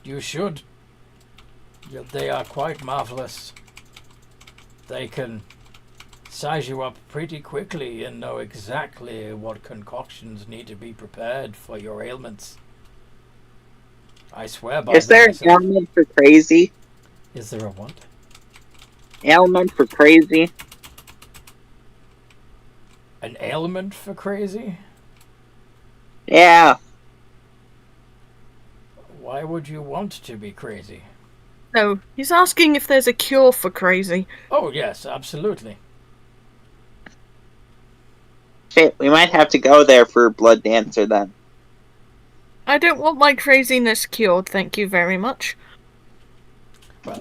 You should. Yet they are quite marvelous. They can size you up pretty quickly and know exactly what concoctions need to be prepared for your ailments. I swear by Is there an myself. ailment for crazy? Is there a what? Ailment for crazy? An ailment for crazy? Yeah. Why would you want to be crazy? No, he's asking if there's a cure for crazy. Oh, yes, absolutely. Shit, we might have to go there for Blood Dancer then. I don't want my craziness cured, thank you very much. Well,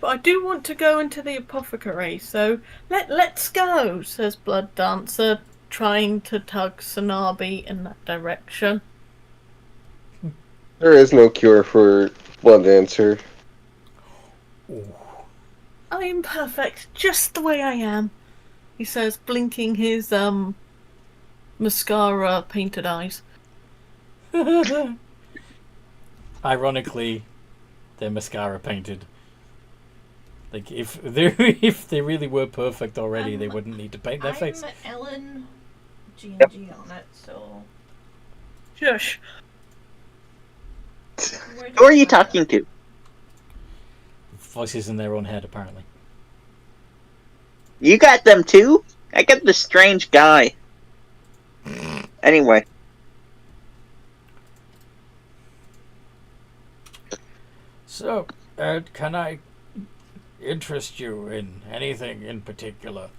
but I do want to go into the apothecary, so let's go, says Blood Dancer, trying to tug Sanabi in that direction. There is no cure for Blood Dancer. I am perfect, just the way I am, he says, blinking his mascara painted eyes. Ironically, they're mascara painted. Like, if they really were perfect already, they wouldn't need to paint their face. I'm Ellen G&G on it, so... Shush. Who are you talking to? Voices in their own head, apparently. You got them too? I got the strange guy. Anyway. So, can I interest you in anything in particular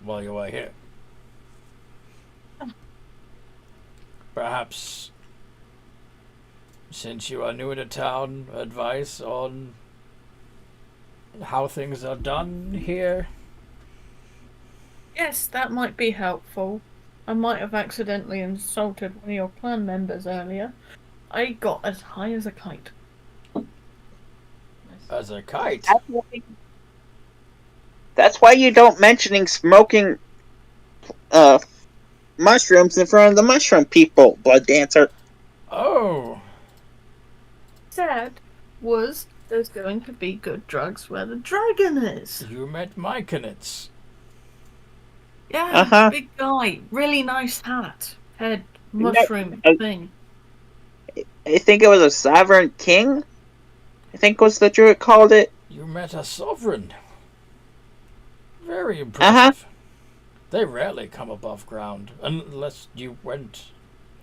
while you are here? Perhaps, since you are new in a town, advice on how things are done here? Yes, that might be helpful. I might have accidentally insulted one of your clan members earlier. I got as high as a kite. As a kite? That's why you don't mentioning smoking mushrooms in front of the mushroom people, Blood Dancer. Oh. Said was there's going to be good drugs where the dragon is. You met Myconets. Yeah, big guy, really nice hat, head, mushroom thing. I think it was a sovereign king. I think was the druid called it. You met a sovereign. Very impressive. They rarely come above ground, unless you went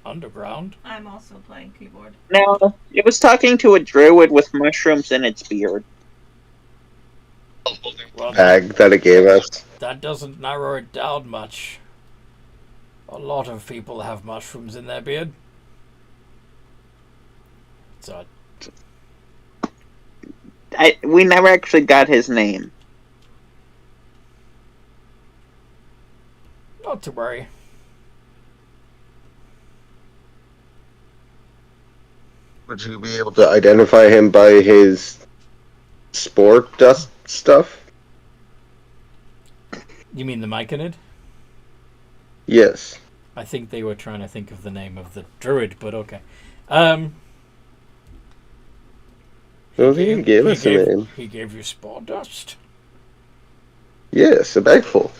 underground. I'm also playing keyboard. No, it was talking to a druid with mushrooms in its beard. Well, Bag that it gave us. That doesn't narrow it down much. A lot of people have mushrooms in their beard. So, We never actually got his name. not to worry. Would you be able to identify him by his spore dust stuff? You mean the Myconid? Yes. I think they were trying to think of the name of the druid, but okay. Well, he gave us a name. He gave you spore dust. Yes, a bagful.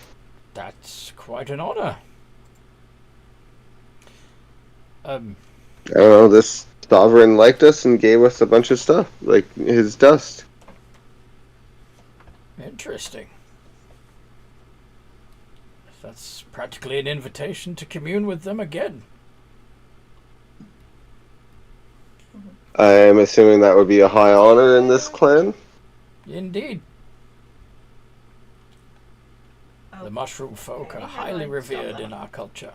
That's quite an honor. I don't know, this sovereign liked us and gave us a bunch of stuff, like his dust. Interesting. That's practically an invitation to commune with them again. I'm assuming that would be a high honor in this clan. Indeed. The mushroom folk are highly revered in our culture.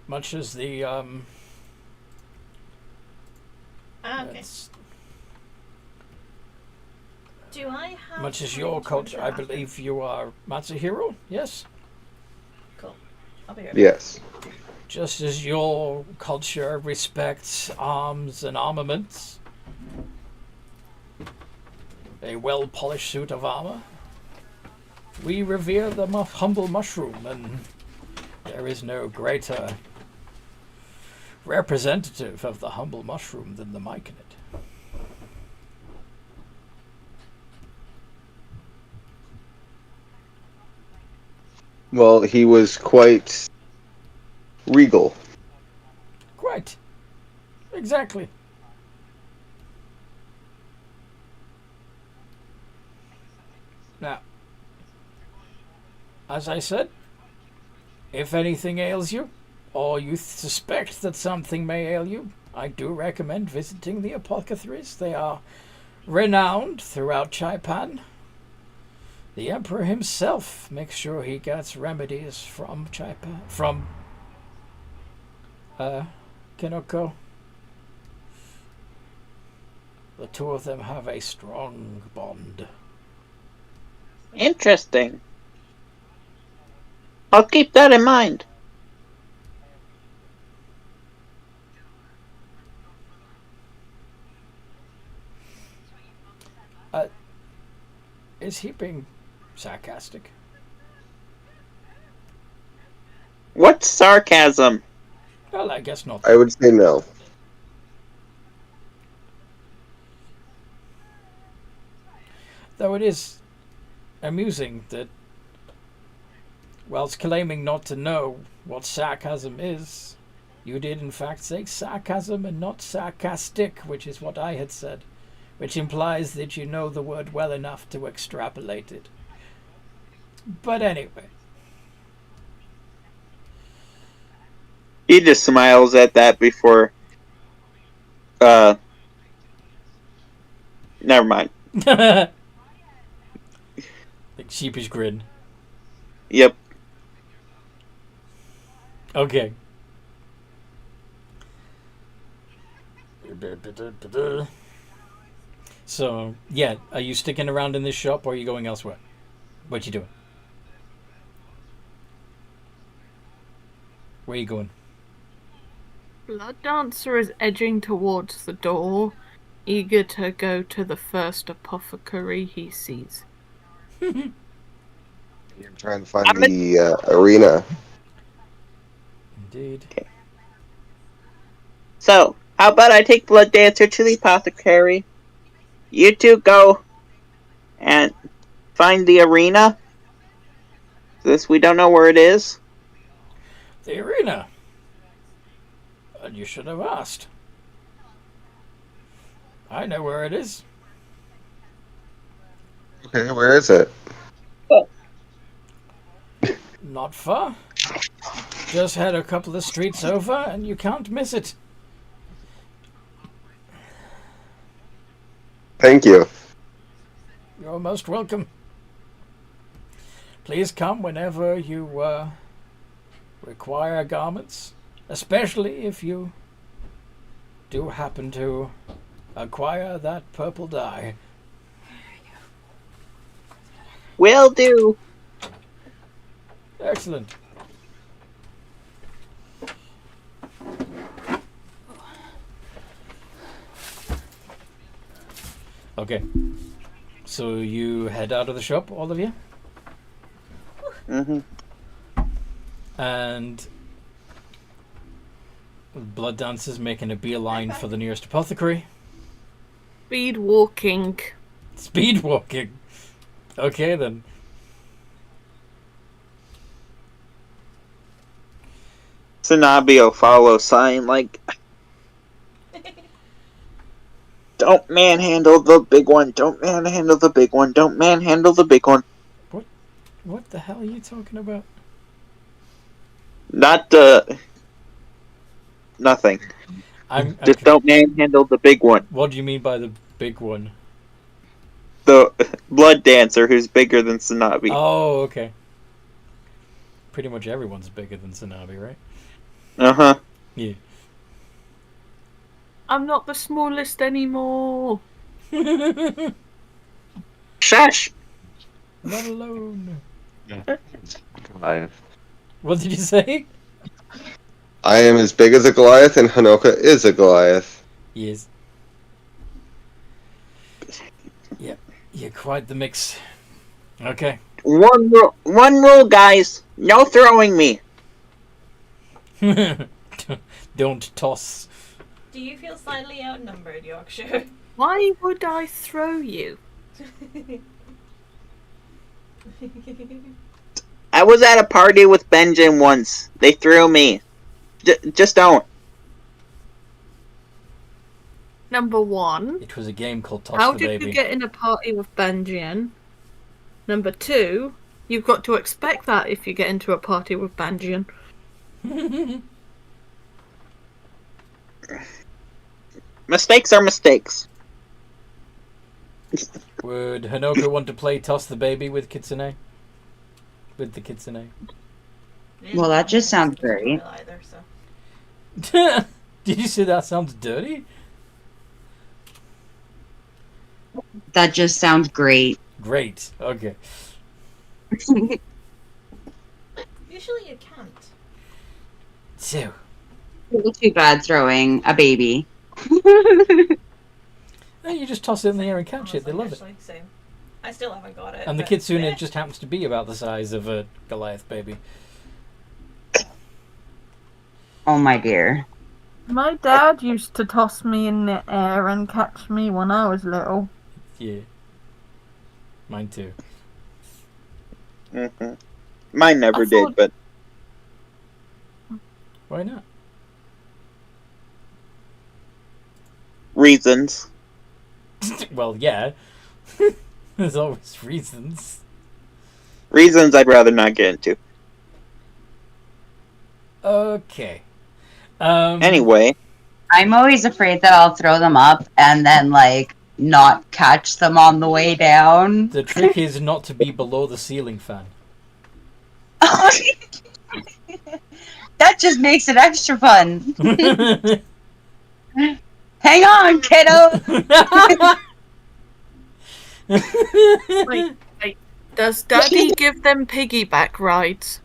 Much as the Okay. Do I have... Much as your culture, I believe you are Matsuhiro, yes? Cool. I'll be right back. Yes. Just as your culture respects arms and armaments, a well-polished suit of armor, we revere the humble mushroom, and there is no greater representative of the humble mushroom than the myconid. Well, he was quite regal. Quite. Exactly. Now, as I said, if anything ails you, or you suspect that something may ail you, I do recommend visiting the apothecaries. They are renowned throughout Chaipan. The Emperor himself makes sure he gets remedies from Chaipan, from Kinoko. The two of them have a strong bond. Interesting. I'll keep that in mind. Is he being sarcastic? What's sarcasm? Well, I guess not. I would say no. Though it is amusing that, whilst claiming not to know what sarcasm is, you did in fact say sarcasm and not sarcastic, which is what I had said, which implies that you know the word well enough to extrapolate it. But anyway. He just smiles at that before... Never mind. Like sheepish grin. Yep. Okay. So, yeah, are you sticking around in this shop or are you going elsewhere? What you doing? Where you going? Blood Dancer is edging towards the door, eager to go to the first apothecary he sees. You're trying to find the arena. Indeed. Okay. So, how about I take Blood Dancer to the apothecary? You two go and find the arena. This, we don't know where it is. The arena? And you should have asked. I know where it is. Okay, where is it? Not far. Just head a couple of streets over and you can't miss it. Thank you. You're most welcome. Please come whenever you require garments, especially if you do happen to acquire that purple dye. Will do. Excellent. Okay. So you head out of the shop, all of you? Mm-hmm. And Blood Dancer's making a beeline for the nearest apothecary. Speed walking. Speed walking. Okay then. Tsunabe will follow sign like... Don't manhandle the big one. Don't manhandle the big one. Don't manhandle the big one. What the hell are you talking about? Not nothing. Just okay. don't manhandle the big one. What do you mean by the big one? The Blood Dancer, who's bigger than Tsunabe. Oh, okay. Pretty much everyone's bigger than Tsunabe, right? Uh-huh. Yeah. I'm not the smallest anymore. Shush! Not alone. Goliath. What did you say? I am as big as a Goliath, and Hanoka is a Goliath. Yes. Yep, you're quite the mix. Okay. One rule, guys. No throwing me. Don't toss. Do you feel slightly outnumbered, Yorkshire? Why would I throw you? I was at a party with Benjamin once. They threw me. Just don't. Number one. It was a game called Toss How the did Baby. you get in a party with Banjian? Number two, you've got to expect that if you get into a party with Banjian. Mistakes are mistakes. Would Hanoka want to play Toss the Baby with Kitsune? With the Kitsune? Well, that just sounds great. Either, so. Did you say that sounds dirty? That just sounds great. Great. Okay. Usually you can't. So. It's too bad throwing a baby. No, you just toss it in the air and catch it. They love it. Same. I still haven't got it. And the Kitsune just happens to be about the size of a Goliath baby. Oh my dear. My dad used to toss me in the air and catch me when I was little. Yeah. Mine too. Mm-hmm. Mine never did, but... Why not? Reasons. Well, yeah. There's always reasons. Reasons I'd rather not get into. Okay. Anyway. I'm always afraid that I'll throw them up and then, like, not catch them on the way down. The trick is not to be below the ceiling fan. That just makes it extra fun. Hang on, kiddo! Wait. Does Daddy give them piggyback rides?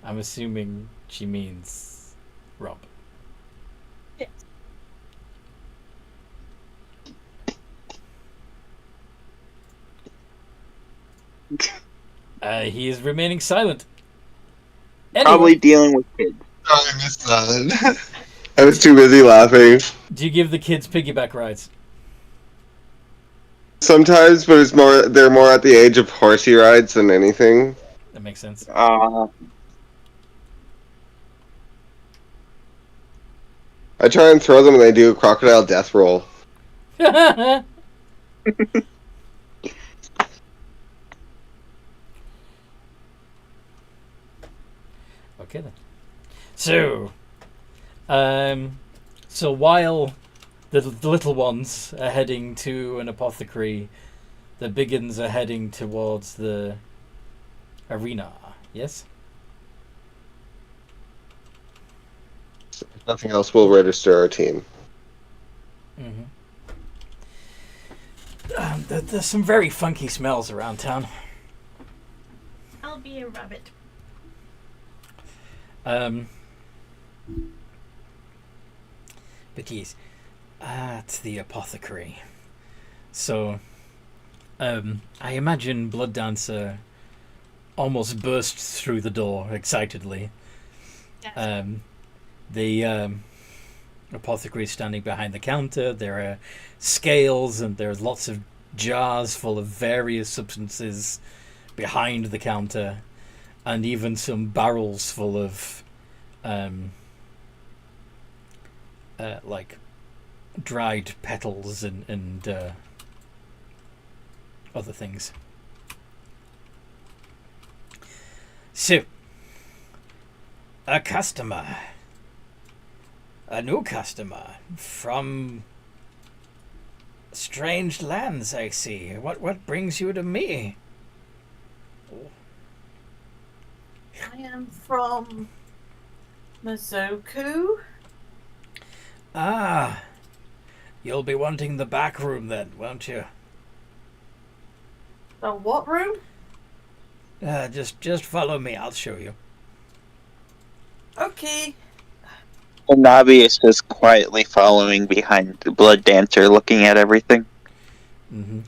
I'm assuming she means Rob. Yes. He is remaining silent. Anyway, Probably dealing with kids. I missed that. I was too busy laughing. do you give the kids piggyback rides? Sometimes, but they're more at the age of horsey rides than anything. That makes sense. I try and throw them and they do a crocodile death roll. Okay then. So while the little ones are heading to an apothecary, the big uns are heading towards the arena. Yes? If nothing else will register our team. Mm-hmm. There's some very funky smells around town. I'll be a rabbit. But yes, at the apothecary. So, I imagine Blood Dancer almost burst through the door excitedly. Yes. The apothecary is standing behind the counter. There are scales and there's lots of jars full of various substances behind the counter, and even some barrels full of like dried petals and other things. So, a new customer from strange lands, I see. What brings you to me? I am from Mizoku. Ah, You'll be wanting the back room then, won't you? The what room? Just follow me. I'll show you. Okay. And Navi is just quietly following behind the Blood Dancer, looking at everything. Mm-hmm.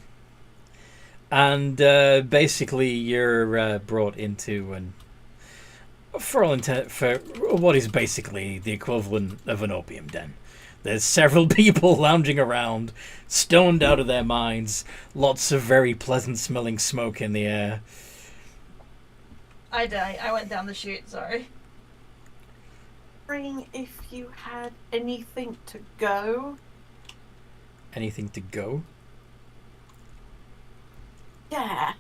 And basically, you're brought into for what is basically the equivalent of an opium den. There's several people lounging around, stoned out of their minds. Lots of very pleasant-smelling smoke in the air. I went down the chute. Sorry. If you had anything to go. Anything to go? Yeah.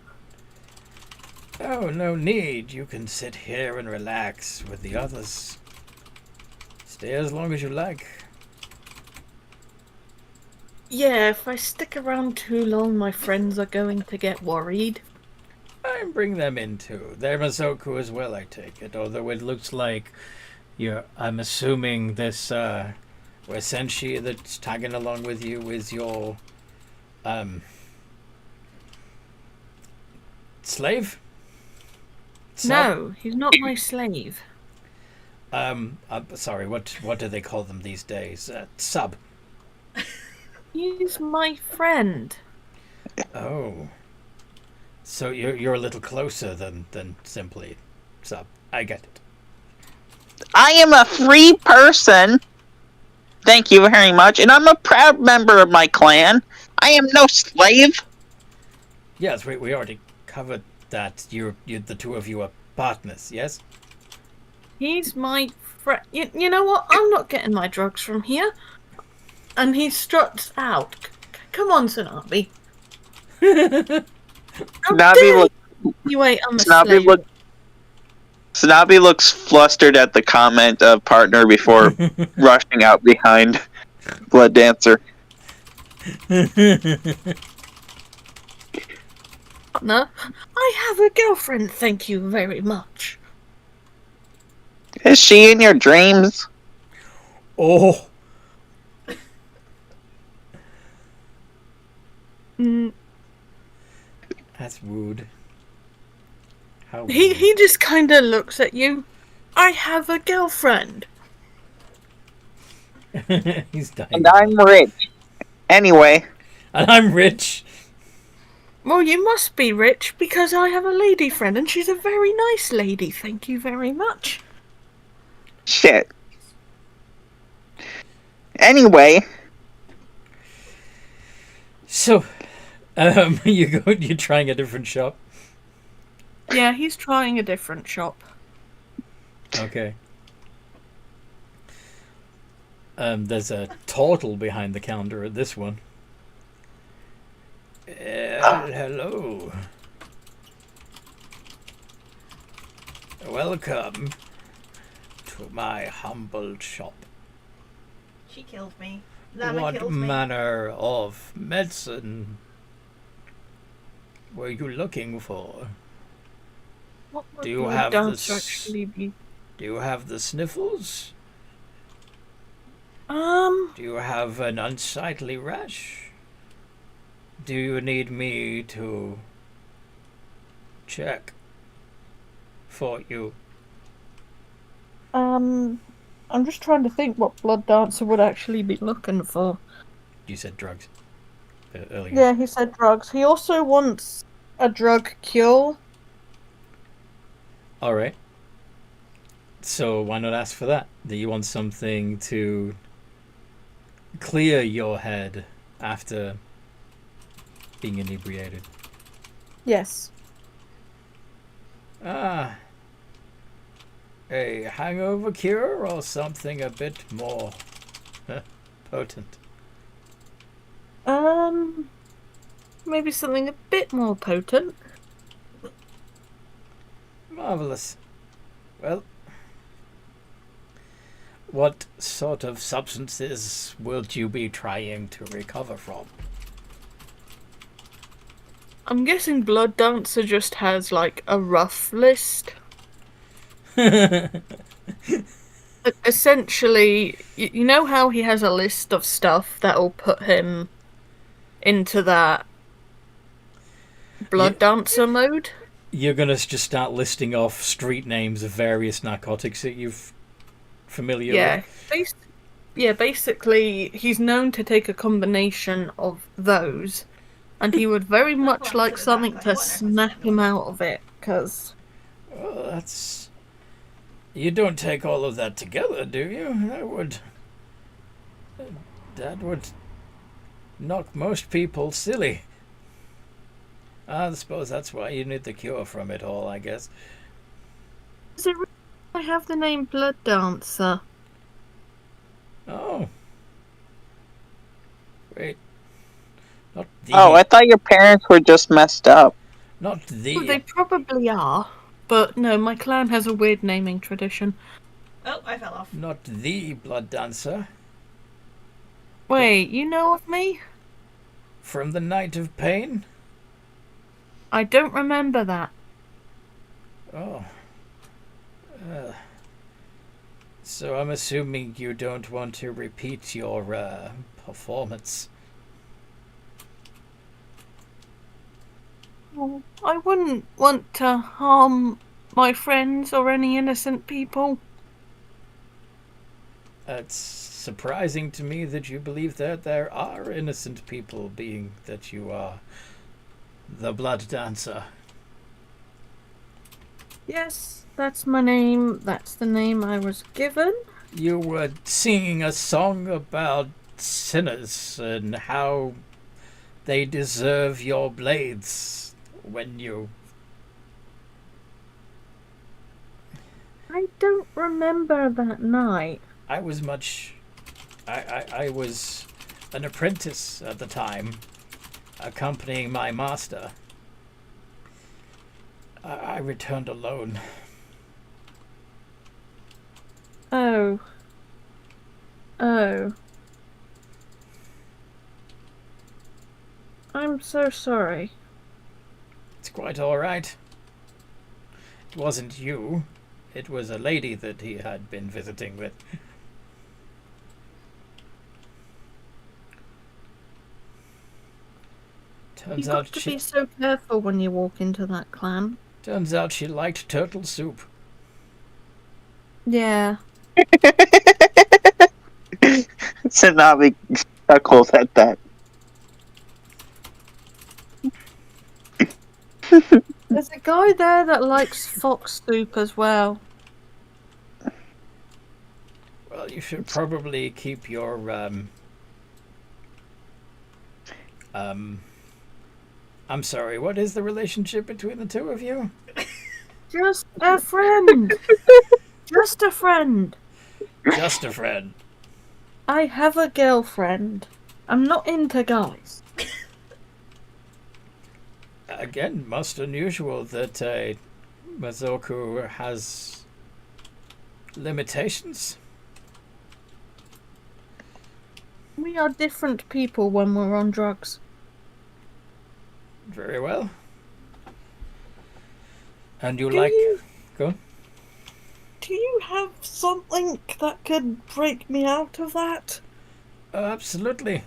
Oh, no need. You can sit here and relax with the others. Stay as long as you like. Yeah, if I stick around too long, my friends are going to get worried. I bring them in too. They're Mazoku as well, I take it. Although it looks like I'm assuming this Senshi that's tagging along with you is your slave? Sub? No, he's not my slave. Sorry, what do they call them these days? Sub. He's my friend. Oh. So you're a little closer than simply sub. I get it. I am a free person. Thank you very much. And I'm a proud member of my clan. I am no slave. Yes, we already covered that. The two of you are partners, yes? He's my friend. You know what? I'm not getting my drugs from here. And he struts out. Come on, Tsunabi. You wait, I'm a slave. Tsunabi looks flustered at the comment of partner before rushing out behind Blood Dancer. Partner, I have a girlfriend, thank you very much. Is she in your dreams? Oh. That's rude. How rude. He just kind of looks at you. I have a girlfriend. He's dying. And I'm rich. Anyway. And I'm rich. Well, you must be rich because I have a lady friend and she's a very nice lady. Thank you very much. Shit. Anyway. So, you're trying a different shop? Yeah, he's trying a different shop. Okay. There's a turtle behind the counter at this one. Hello. Welcome to my humble shop. She killed me. What manner of medicine were you looking for? Do you have the sniffles? Do you have an unsightly rash? Do you need me to check for you? I'm just trying to think what Blood Dancer would actually be looking for. You said drugs earlier. Yeah, he said drugs. He also wants a drug cure. Alright. So why not ask for that? Do you want something to clear your head after being inebriated? Yes. A hangover cure or something a bit more potent? Maybe something a bit more potent. Marvelous. Well, what sort of substances would you be trying to recover from? I'm guessing Blood Dancer just has, like, a rough list. essentially, you know how he has a list of stuff that'll put him into that blood dancer mode? You're gonna just start listing off street names of various narcotics that you've familiar with? Basically, he's known to take a combination of those, and he would very much like something to snap him out of it, because... Well, that's... You don't take all of that together, do you? That would knock most people silly. I suppose that's why you need the cure from it all, I guess. Does it really have the name Blood Dancer? Oh. Wait. Not the... Oh, I thought your parents were just messed up. Not the... Well, they probably are. But no, my clan has a weird naming tradition. Oh, I fell off. Not the Blood Dancer. Wait, you know of me? From the Night of Pain? I don't remember that. Oh. So I'm assuming you don't want to repeat your performance. Well, I wouldn't want to harm my friends or any innocent people. It's surprising to me that you believe that there are innocent people, being that you are the Blood Dancer. Yes, that's my name. That's the name I was given. You were singing a song about sinners and how they deserve your blades when you... I don't remember that night. I was an apprentice at the time, accompanying my master. I returned alone. Oh. I'm so sorry. It's quite all right. It wasn't you. It was a lady that he had been visiting with. You've got to be so careful when you walk into that clan. Turns out she liked turtle soup. Yeah. Tsunami chuckles at that. There's a guy there that likes fox soup as well. Well, you should probably keep your I'm sorry, what is the relationship between the two of you? Just a friend. Just a friend. Just a friend. I have a girlfriend. I'm not into guys. Again, most unusual that Mazoku has limitations. We are different people when we're on drugs. Very well. And you Go. Do you have something that could break me out of that? Absolutely.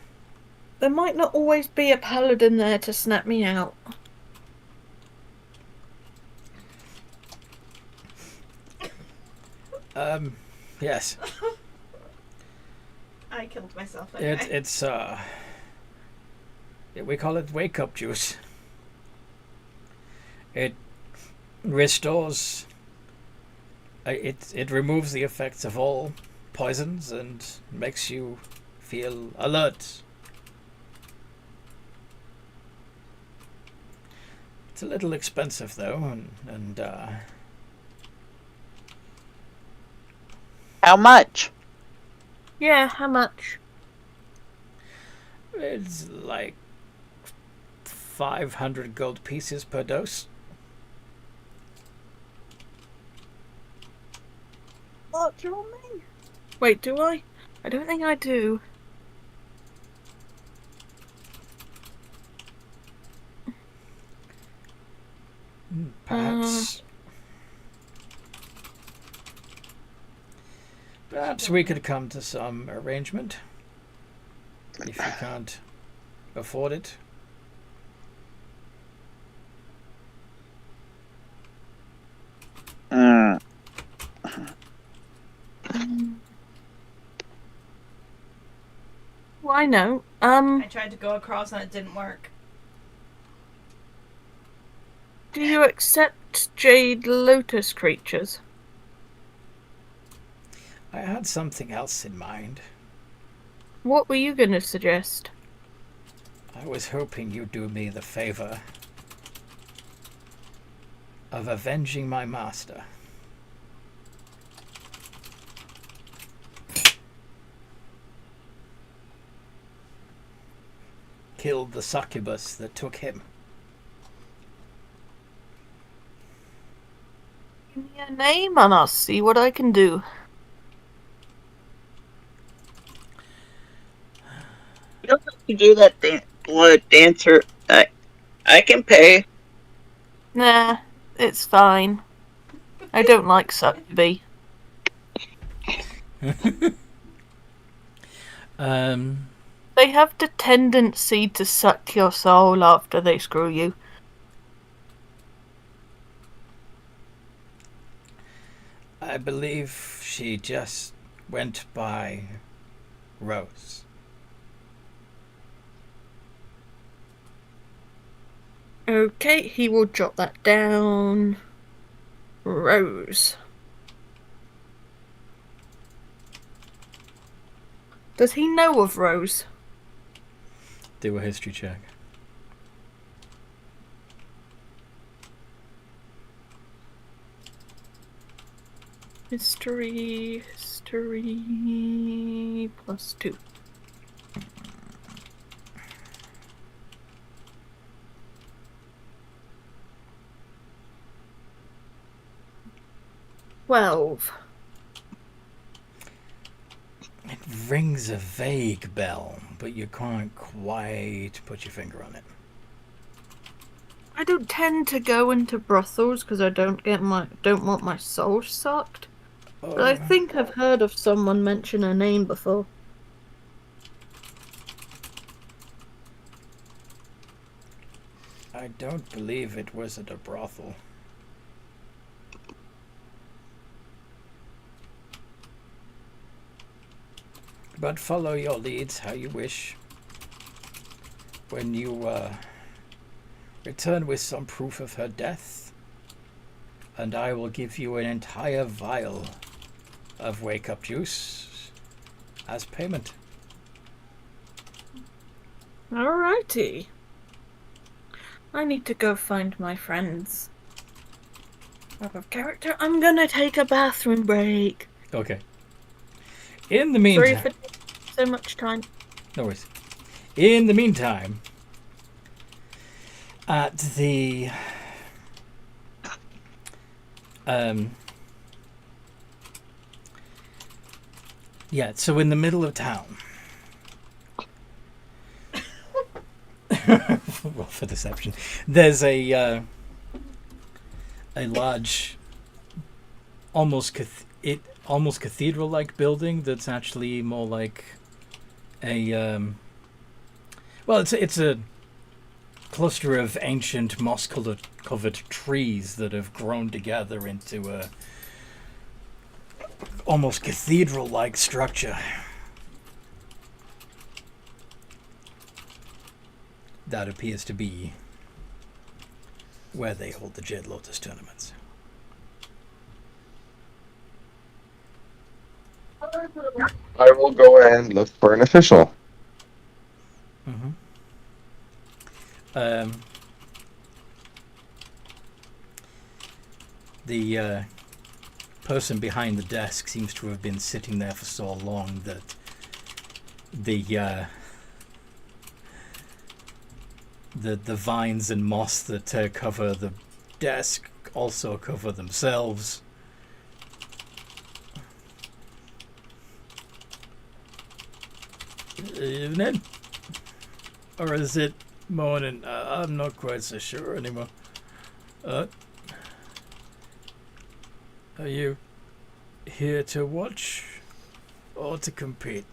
There might not always be a paladin there to snap me out. Yes. I killed myself anyway. It's we call it wake up juice. It restores it removes the effects of all poisons and makes you feel alert. It's a little expensive though, and How much? Yeah, how much? it's like 500 gold pieces per dose. What do you want me? Wait, do I? I don't think I do. Perhaps Perhaps we could come to some arrangement. If you can't afford it. Why no? I tried to go across and it didn't work. Do you accept Jade Lotus creatures? I had something else in mind. What were you going to suggest? I was hoping you'd do me the favor of avenging my master. Killed the succubus that took him. Give me a name and I'll see what I can do. You don't have to do that dancer. I can pay. Nah, it's fine. I don't like succubi. They have the tendency to suck your soul after they screw you. I believe she just went by Rose. Okay, he will jot that down. Rose. Does he know of Rose? Do a history check. History +2. Twelve. It rings a vague bell, but you can't quite put your finger on it. I don't tend to go into brothels because I don't want my soul sucked. But I think I've heard of someone mention her name before. I don't believe it was at a brothel. But follow your leads how you wish. When you return with some proof of her death, and I will give you an entire vial of wake-up juice as payment. Alrighty. I need to go find my friends. Out of character, I'm gonna take a bathroom break. Okay. In the meantime... Sorry for so much time. No worries. In the meantime, at the... yeah, so in the middle of town. Well, for deception. There's a large, almost cathedral-like building that's actually more like a well, it's a cluster of ancient moss-covered trees that have grown together into a almost cathedral-like structure. That appears to be where they hold the Jade Lotus tournaments. I will go and look for an official. The person behind the desk seems to have been sitting there for so long that the vines and moss that cover the desk also cover themselves. Evening? Or is it morning? I'm not quite so sure anymore. Are you here to watch or to compete?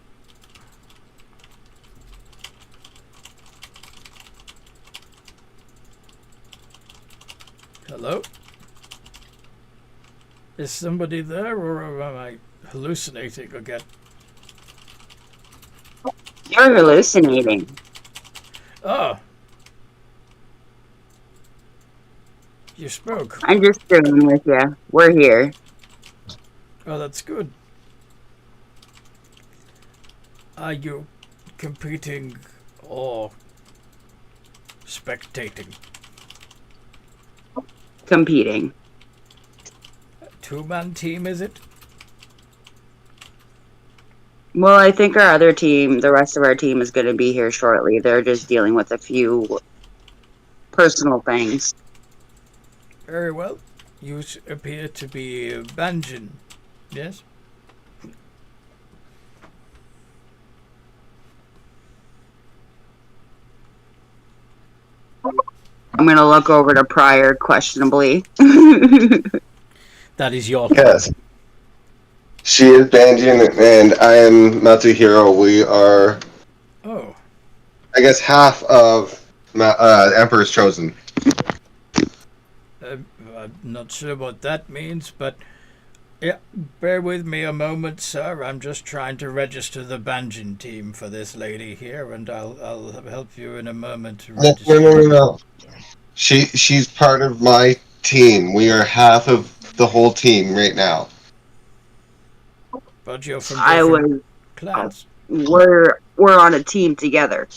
Hello? Is somebody there, or am I hallucinating again? You're hallucinating. Oh. You spoke. I'm just screwing with you. We're here. Oh, that's good. Are you competing or spectating? Competing. Two-man team, is it? Well, I think our other team, the rest of our team, is going to be here shortly. They're just dealing with a few personal things. Very well. You appear to be Banjin, yes? I'm going to look over to Pryor questionably. That is your Yes. She is Banjin, and I am Matsuhiro. We are, I guess, half of Emperor's Chosen. I'm not sure what that means, but yeah, bear with me a moment, sir. I'm just trying to register the Banjin team for this lady here, and I'll help you in a moment to register. No. She's part of my team. We are half of the whole team right now. But you're from different clans. We're on a team together.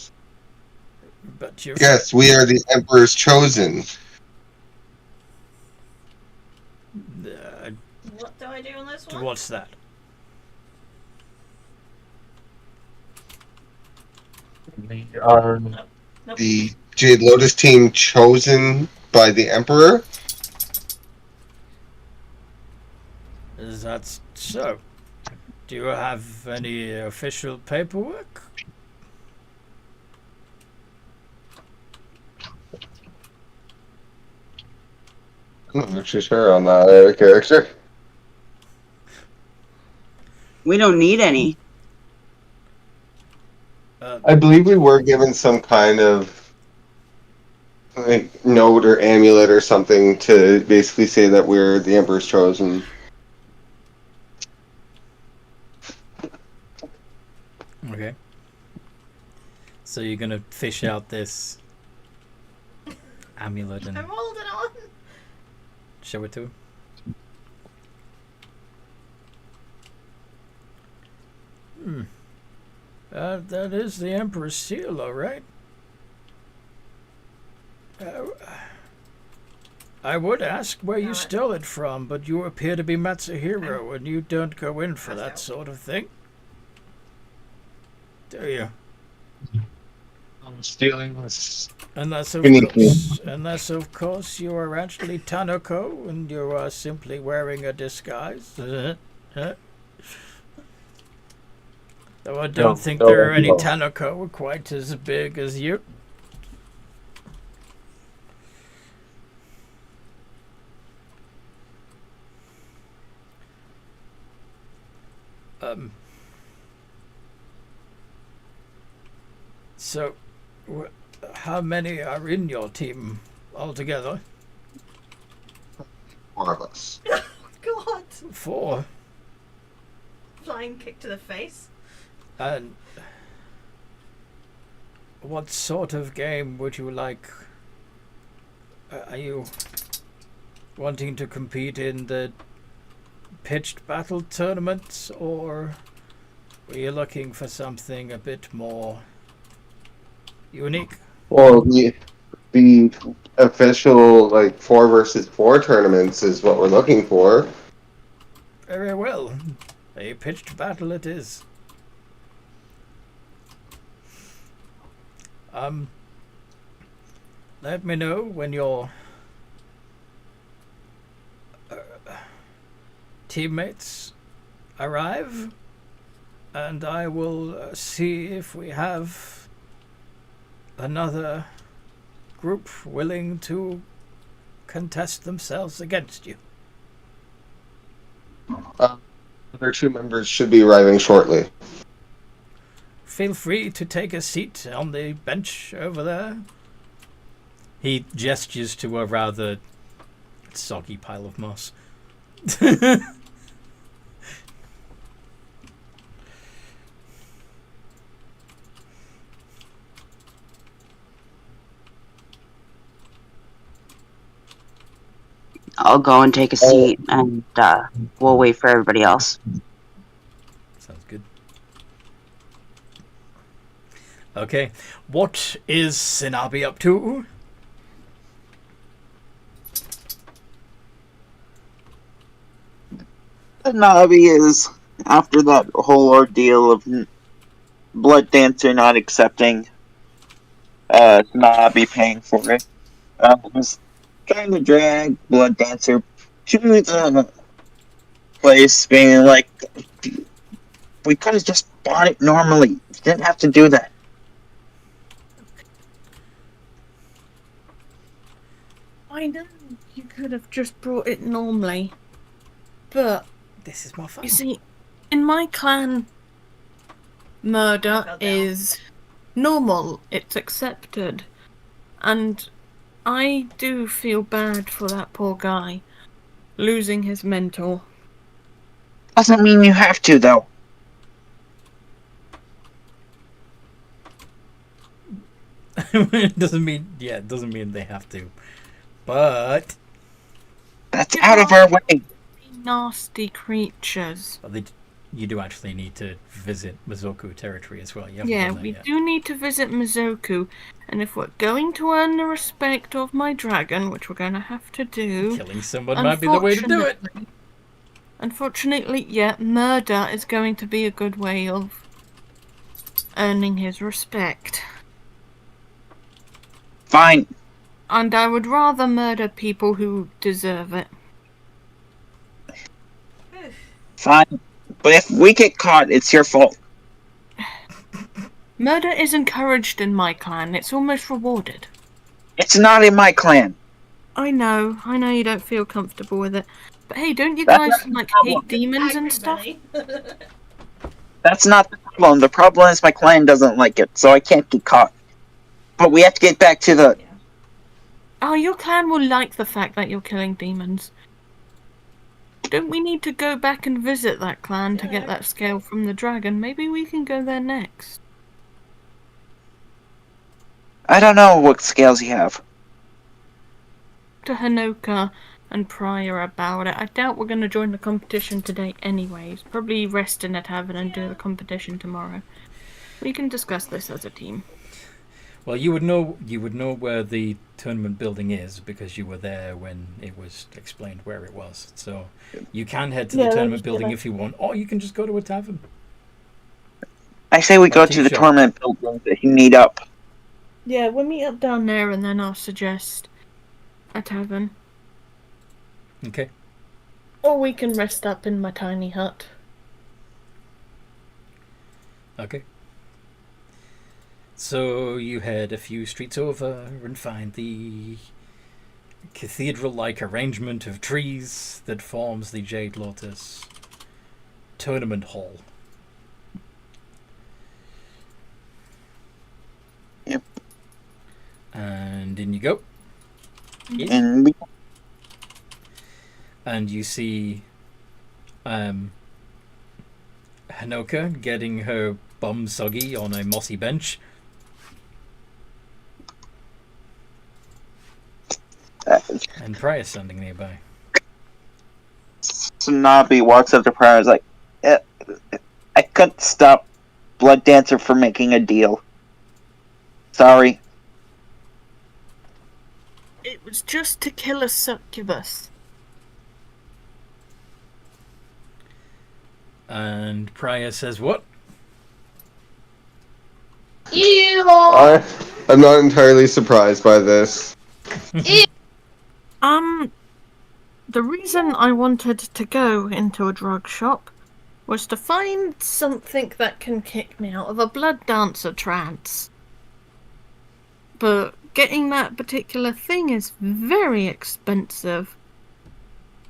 But you're yes, we are the Emperor's Chosen. What do I do on this one? What's that? We are the Jade Lotus team chosen by the Emperor. Is that so? Do you have any official paperwork? I'm not actually sure on that character. We don't need any. I believe we were given some kind of like note or amulet or something to basically say that we're the Emperor's Chosen. Okay. So you're gonna fish out this amulet and I'm holding on. show it to him. That is the Emperor's seal, all right. I would ask where you stole it from, but you appear to be Matsuhiro, and you don't go in for that sort of thing. Do you? I'm stealing this. Unless of course you are actually Tanoko, and you are simply wearing a disguise. Though I don't think there are any Tanoko quite as big as you. So, how many are in your team altogether? 4 of us. God. 4. Flying kick to the face. And what sort of game would you like? Are you wanting to compete in the pitched battle tournaments, or were you looking for something a bit more unique? Well, the official 4 versus 4 tournaments is what we're looking for. Very well. A pitched battle it is. Let me know when your teammates arrive, and I will see if we have another group willing to contest themselves against you. other 2 members should be arriving shortly. Feel free to take a seat on the bench over there. He gestures to a rather soggy pile of moss. I'll go and take a seat, and we'll wait for everybody else. Sounds good. Okay, what is Sinabi up to? Navi is, after that whole ordeal of Blood Dancer not accepting Navi paying for it, was trying to drag Blood Dancer to the place, being like, we could have just bought it normally. You didn't have to do that. I know you could have just brought it normally, but This is more fun. you see, in my clan, murder is normal, it's accepted, and I do feel bad for that poor guy losing his mentor. Doesn't mean you have to, though. It doesn't mean they have to. But that's out of our way. Nasty creatures. You do actually need to visit Mizoku territory as well. We do need to visit Mizoku, and if we're going to earn the respect of my dragon, which we're going to have to do, killing someone might be the way to do it. Unfortunately, murder is going to be a good way of earning his respect. Fine. And I would rather murder people who deserve it. Fine. But if we get caught, it's your fault. Murder is encouraged in my clan. It's almost rewarded. It's not in my clan. I know you don't feel comfortable with it. But hey, don't you guys, hate demons and stuff? That's not the problem. The problem is my clan doesn't like it, so I can't get caught. But we have to get back to the... Oh, your clan will like the fact that you're killing demons. Don't we need to go back and visit that clan to get that scale from the dragon? Maybe we can go there next. I don't know what scales you have. To Hanoka and Pryor about it. I doubt we're going to join the competition today anyways. Probably rest in a tavern and do the competition tomorrow. We can discuss this as a team. Well, you would know where the tournament building is because you were there when it was explained where it was. So you can head to the tournament building if you want, or you can just go to a tavern. I say we go to the tournament building to meet up. Yeah, we'll meet up down there and then I'll suggest a tavern. Okay. Or we can rest up in my tiny hut. Okay. So you head a few streets over and find the cathedral-like arrangement of trees that forms the Jade Lotus tournament hall. Yep. And in you go. And you see Hanoka getting her bum soggy on a mossy bench. And Pryor standing nearby. Tsunabi walks up to Pryor and is like, I couldn't stop Blood Dancer from making a deal. Sorry. It was just to kill a succubus. And Pryor says what? I'm not entirely surprised by this. The reason I wanted to go into a drug shop was to find something that can kick me out of a blood dancer trance. But getting that particular thing is very expensive.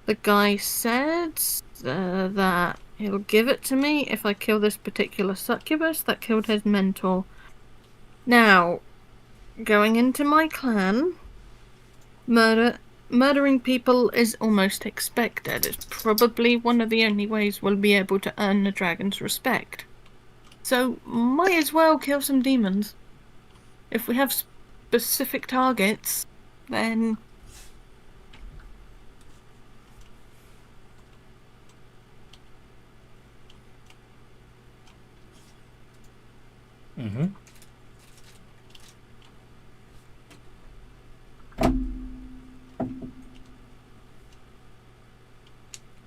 The guy said that He'll give it to me if I kill this particular succubus that killed his mentor. Now, going into my clan, murdering people is almost expected. It's probably one of the only ways we'll be able to earn the dragon's respect. So, might as well kill some demons. If we have specific targets, then... Mm-hmm.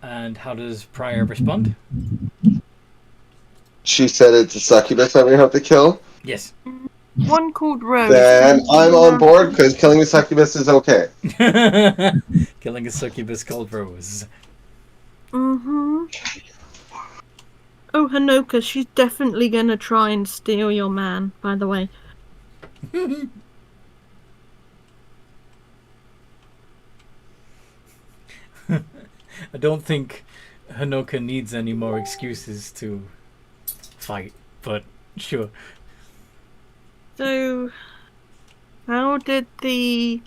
And how does Prior respond? She said it's a succubus that we have to kill. Yes. One called Rose. Then I'm on board because killing a succubus is okay. Killing a succubus called Rose. Mm-hmm. Oh, Hanoka, she's definitely gonna try and steal your man, by the way. I don't think Hanoka needs any more excuses to fight, but sure. So, how did the...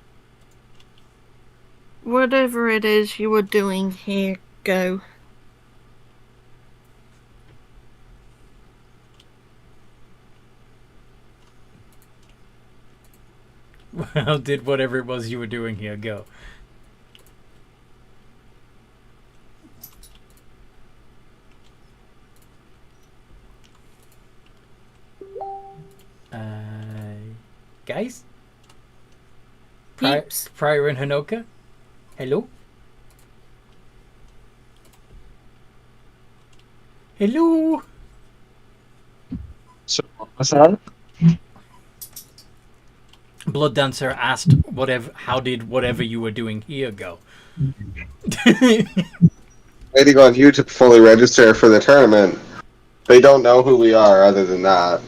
whatever it is you were doing here go? How did whatever it was you were doing here go? Guys? Prior and Hanoka? Hello? Hello? So, what's that? Blood Dancer asked how did whatever you were doing here go? Waiting on you to fully register for the tournament. They don't know who we are other than that.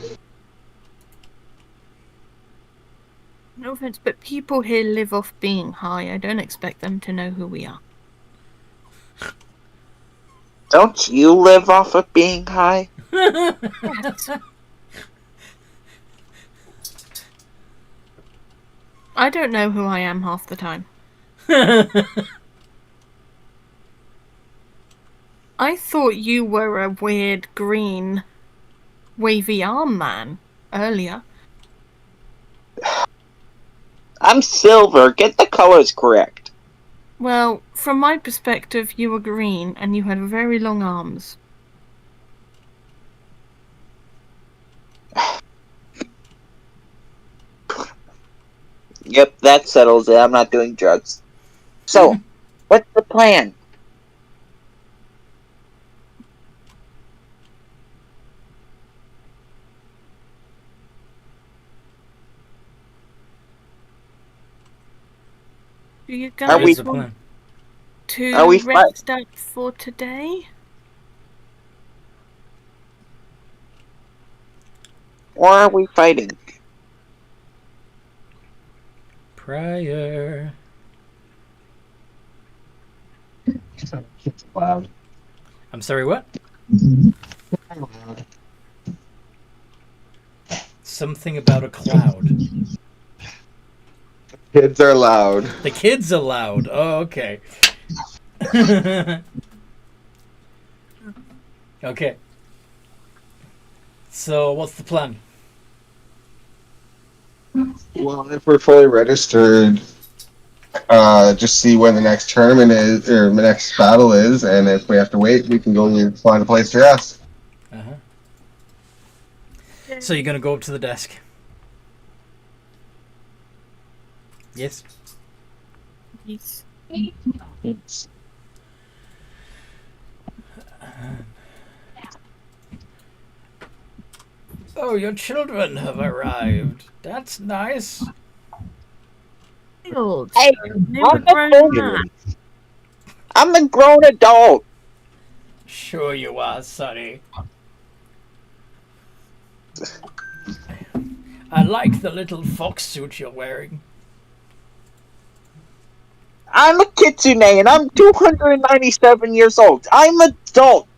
No offense, but people here live off being high. I don't expect them to know who we are. Don't you live off of being high? I don't know who I am half the time. I thought you were a weird green wavy arm man earlier. I'm silver. Get the colors correct. Well, from my perspective, you were green and you had very long arms. Yep, that settles it. I'm not doing drugs. So, what's the plan? Do you guys want to rest up for today? Or are we fighting? Prior. Loud. I'm sorry, what? Something about a cloud. Kids are loud. The kids are loud. Oh, okay. Okay. So, what's the plan? Well, if we're fully registered, just see when the next tournament is, or the next battle is, and if we have to wait, we can go and find a place to rest. Uh-huh. So you're gonna go up to the desk? Yes. Yes. Oh, your children have arrived. That's nice. Hey, I'm a grown adult. Sure you are, Sonny. I like the little fox suit you're wearing. I'm a kitsune and I'm 297 years old. I'm adult.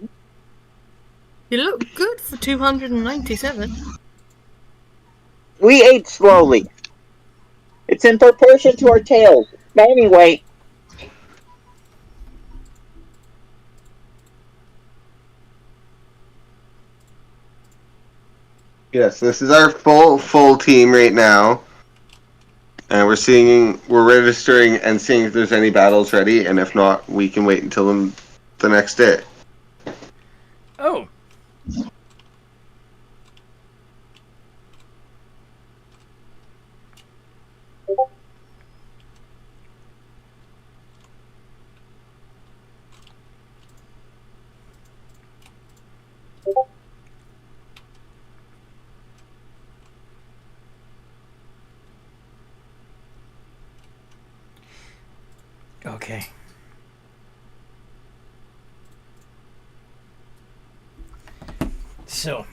You look good for 297. We ate slowly. It's in proportion to our tails. But anyway. Yes, this is our full team right now. And we're registering and seeing if there's any battles ready, and if not, we can wait until the next day. Oh. Okay. So,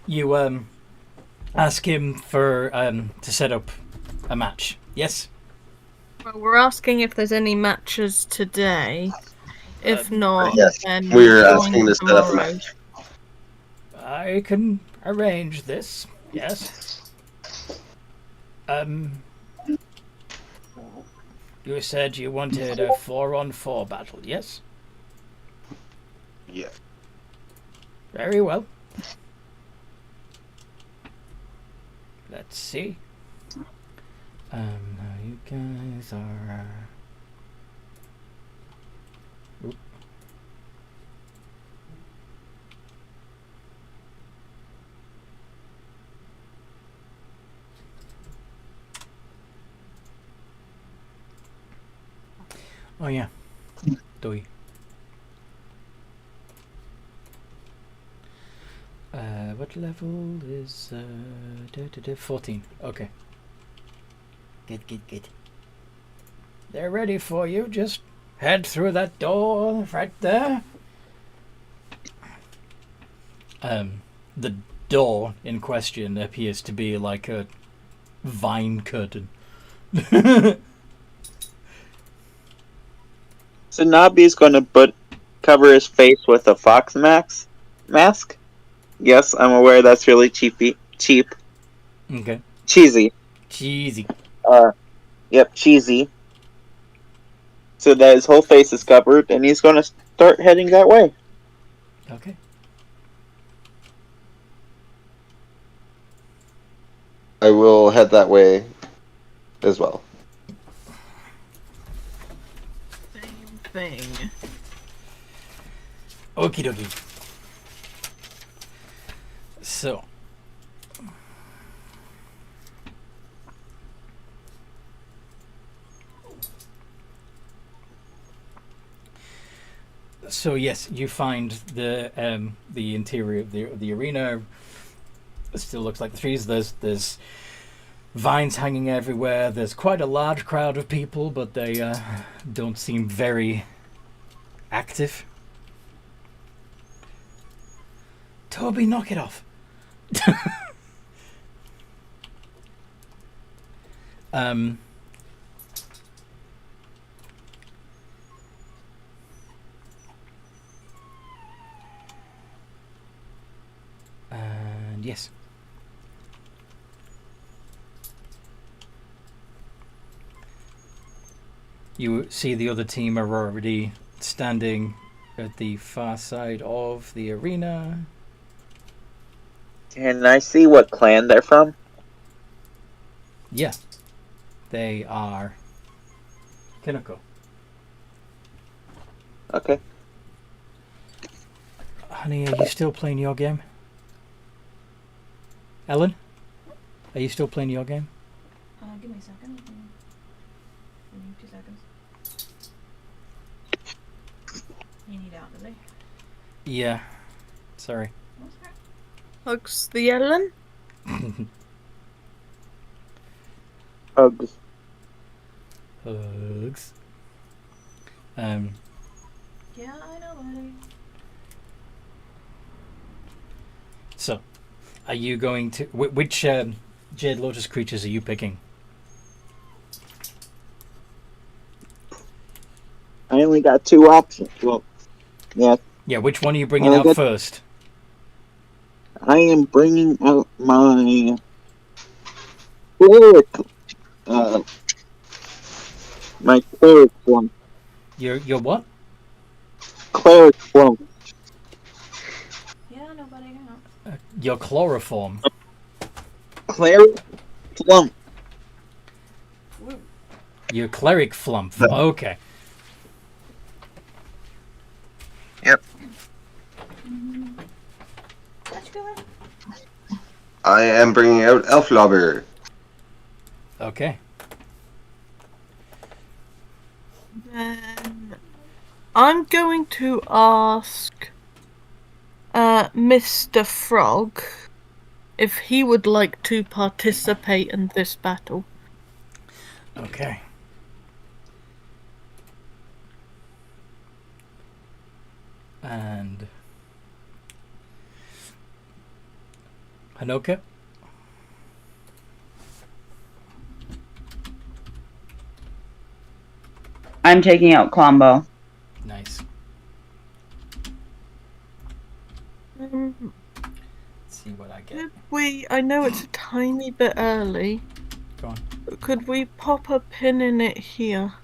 you ask him for to set up a match. Yes. Well, we're asking if there's any matches today. If not, yes, then we're asking to set up a match. I can arrange this. Yes. You said you wanted a 4-on-4 battle, yes? Yeah. Very well. Let's see. Now you guys are... Oop. Oh yeah. Doi. What level is 14? Okay. Good. They're ready for you. Just head through that door right there. The door in question appears to be like a vine curtain. So Nabi's going to cover his face with a fox mask. Yes, I'm aware that's really cheap. Okay. Cheesy. Yep, cheesy. So that his whole face is covered, and he's going to start heading that way. Okay. I will head that way as well. Same thing. Okie dokie. So. So yes, you find the interior of the arena. It still looks like the trees. There's vines hanging everywhere. There's quite a large crowd of people, but they don't seem very active. Toby, knock it off. And yes. You see the other team are already standing at the far side of the arena. Can I see what clan they're from? Yeah. They are Kinoko. Okay. Honey, are you still playing your game? Ellen? Are you still playing your game? Give me a second. Give me 2 seconds. You need out, does he? Yeah. Sorry. Hugs the Ellen? Hugs. Hugs. Yeah, I know, buddy. So, are you going to... Which Jade Lotus creatures are you picking? I only got 2 options. Well, yeah. Yeah, which one are you bringing out first? I am bringing out my cleric, my cleric flump. Your what? Cleric flump. Yeah, nobody knows. Your chloroform. Cleric flump. Your cleric flump. Okay. Yep. I am bringing out Elflobber. Okay. Then I'm going to ask Mr. Frog if he would like to participate in this battle. Okay. And Hanoka? I'm taking out Klombo. Nice. Let's see what I get. I know it's a tiny bit early. Go on. But could we pop a pin in it here?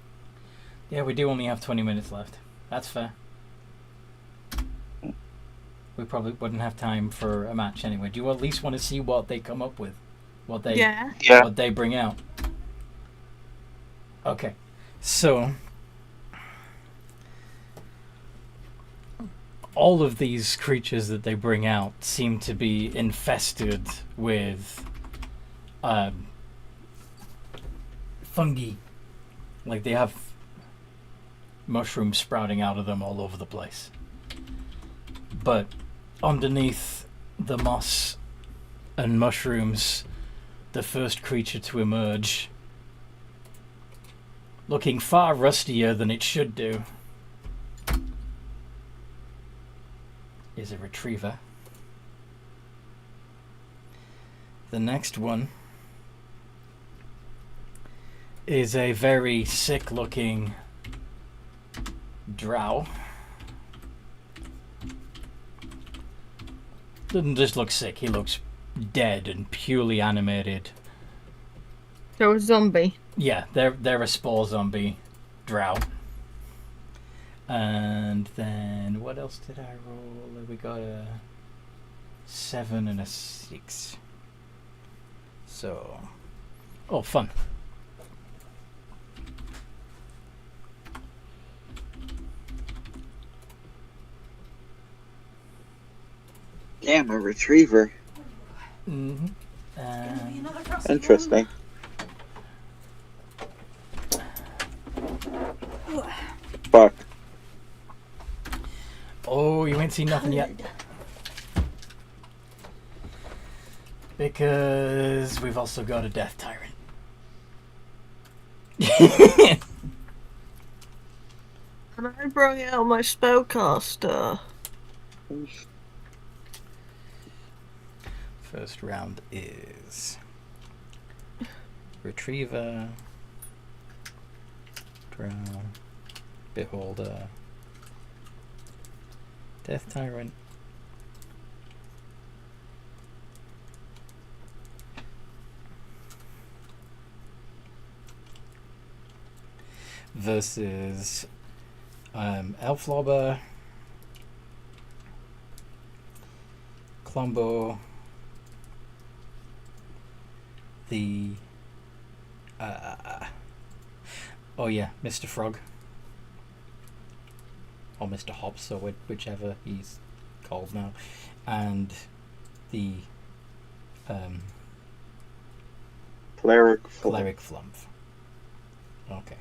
Yeah, we do only have 20 minutes left. That's fair. We probably wouldn't have time for a match anyway. Do you at least want to see what they come up with? What they bring out? Okay. So all of these creatures that they bring out seem to be infested with fungi. Like they have mushrooms sprouting out of them all over the place. But underneath the moss and mushrooms, the first creature to emerge, looking far rustier than it should do, is a retriever. The next one is a very sick-looking drow. Doesn't just look sick, he looks dead and purely animated. So a zombie. Yeah, they're a spore zombie drow. And then what else did I roll? We got a 7 and a 6. So, oh, fun. Damn, a retriever. Mm-hmm. Interesting. Fuck. Oh, you ain't seen nothing yet. Because we've also got a death tyrant. And I brought out my spellcaster. First round is Retriever, Drow, Beholder, Death Tyrant, versus Elflobber, Klombo, the oh yeah, Mr. Frog or Mr. Hobbs, or whichever he's called now, and the Cleric Flump. Okay,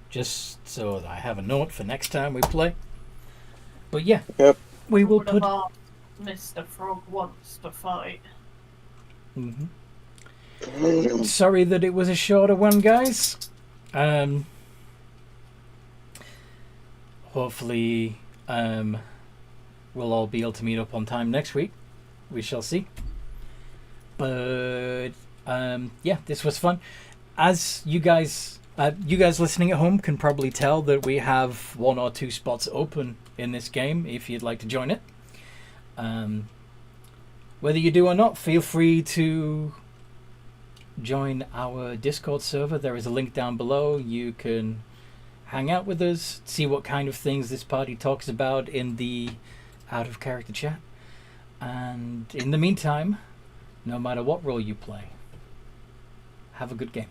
just so that I have a note for next time we play. But yeah, yep. We will put. Mr. Frog wants to fight. Mm-hmm. Sorry that it was a shorter one, guys. Hopefully, we'll all be able to meet up on time next week. We shall see. But yeah, this was fun. As you guys listening at home can probably tell that we have 1 or 2 spots open in this game if you'd like to join it. Whether you do or not, feel free to join our Discord server. There is a link down below. You can hang out with us, see what kind of things this party talks about in the out-of-character chat. And in the meantime, no matter what role you play, have a good game.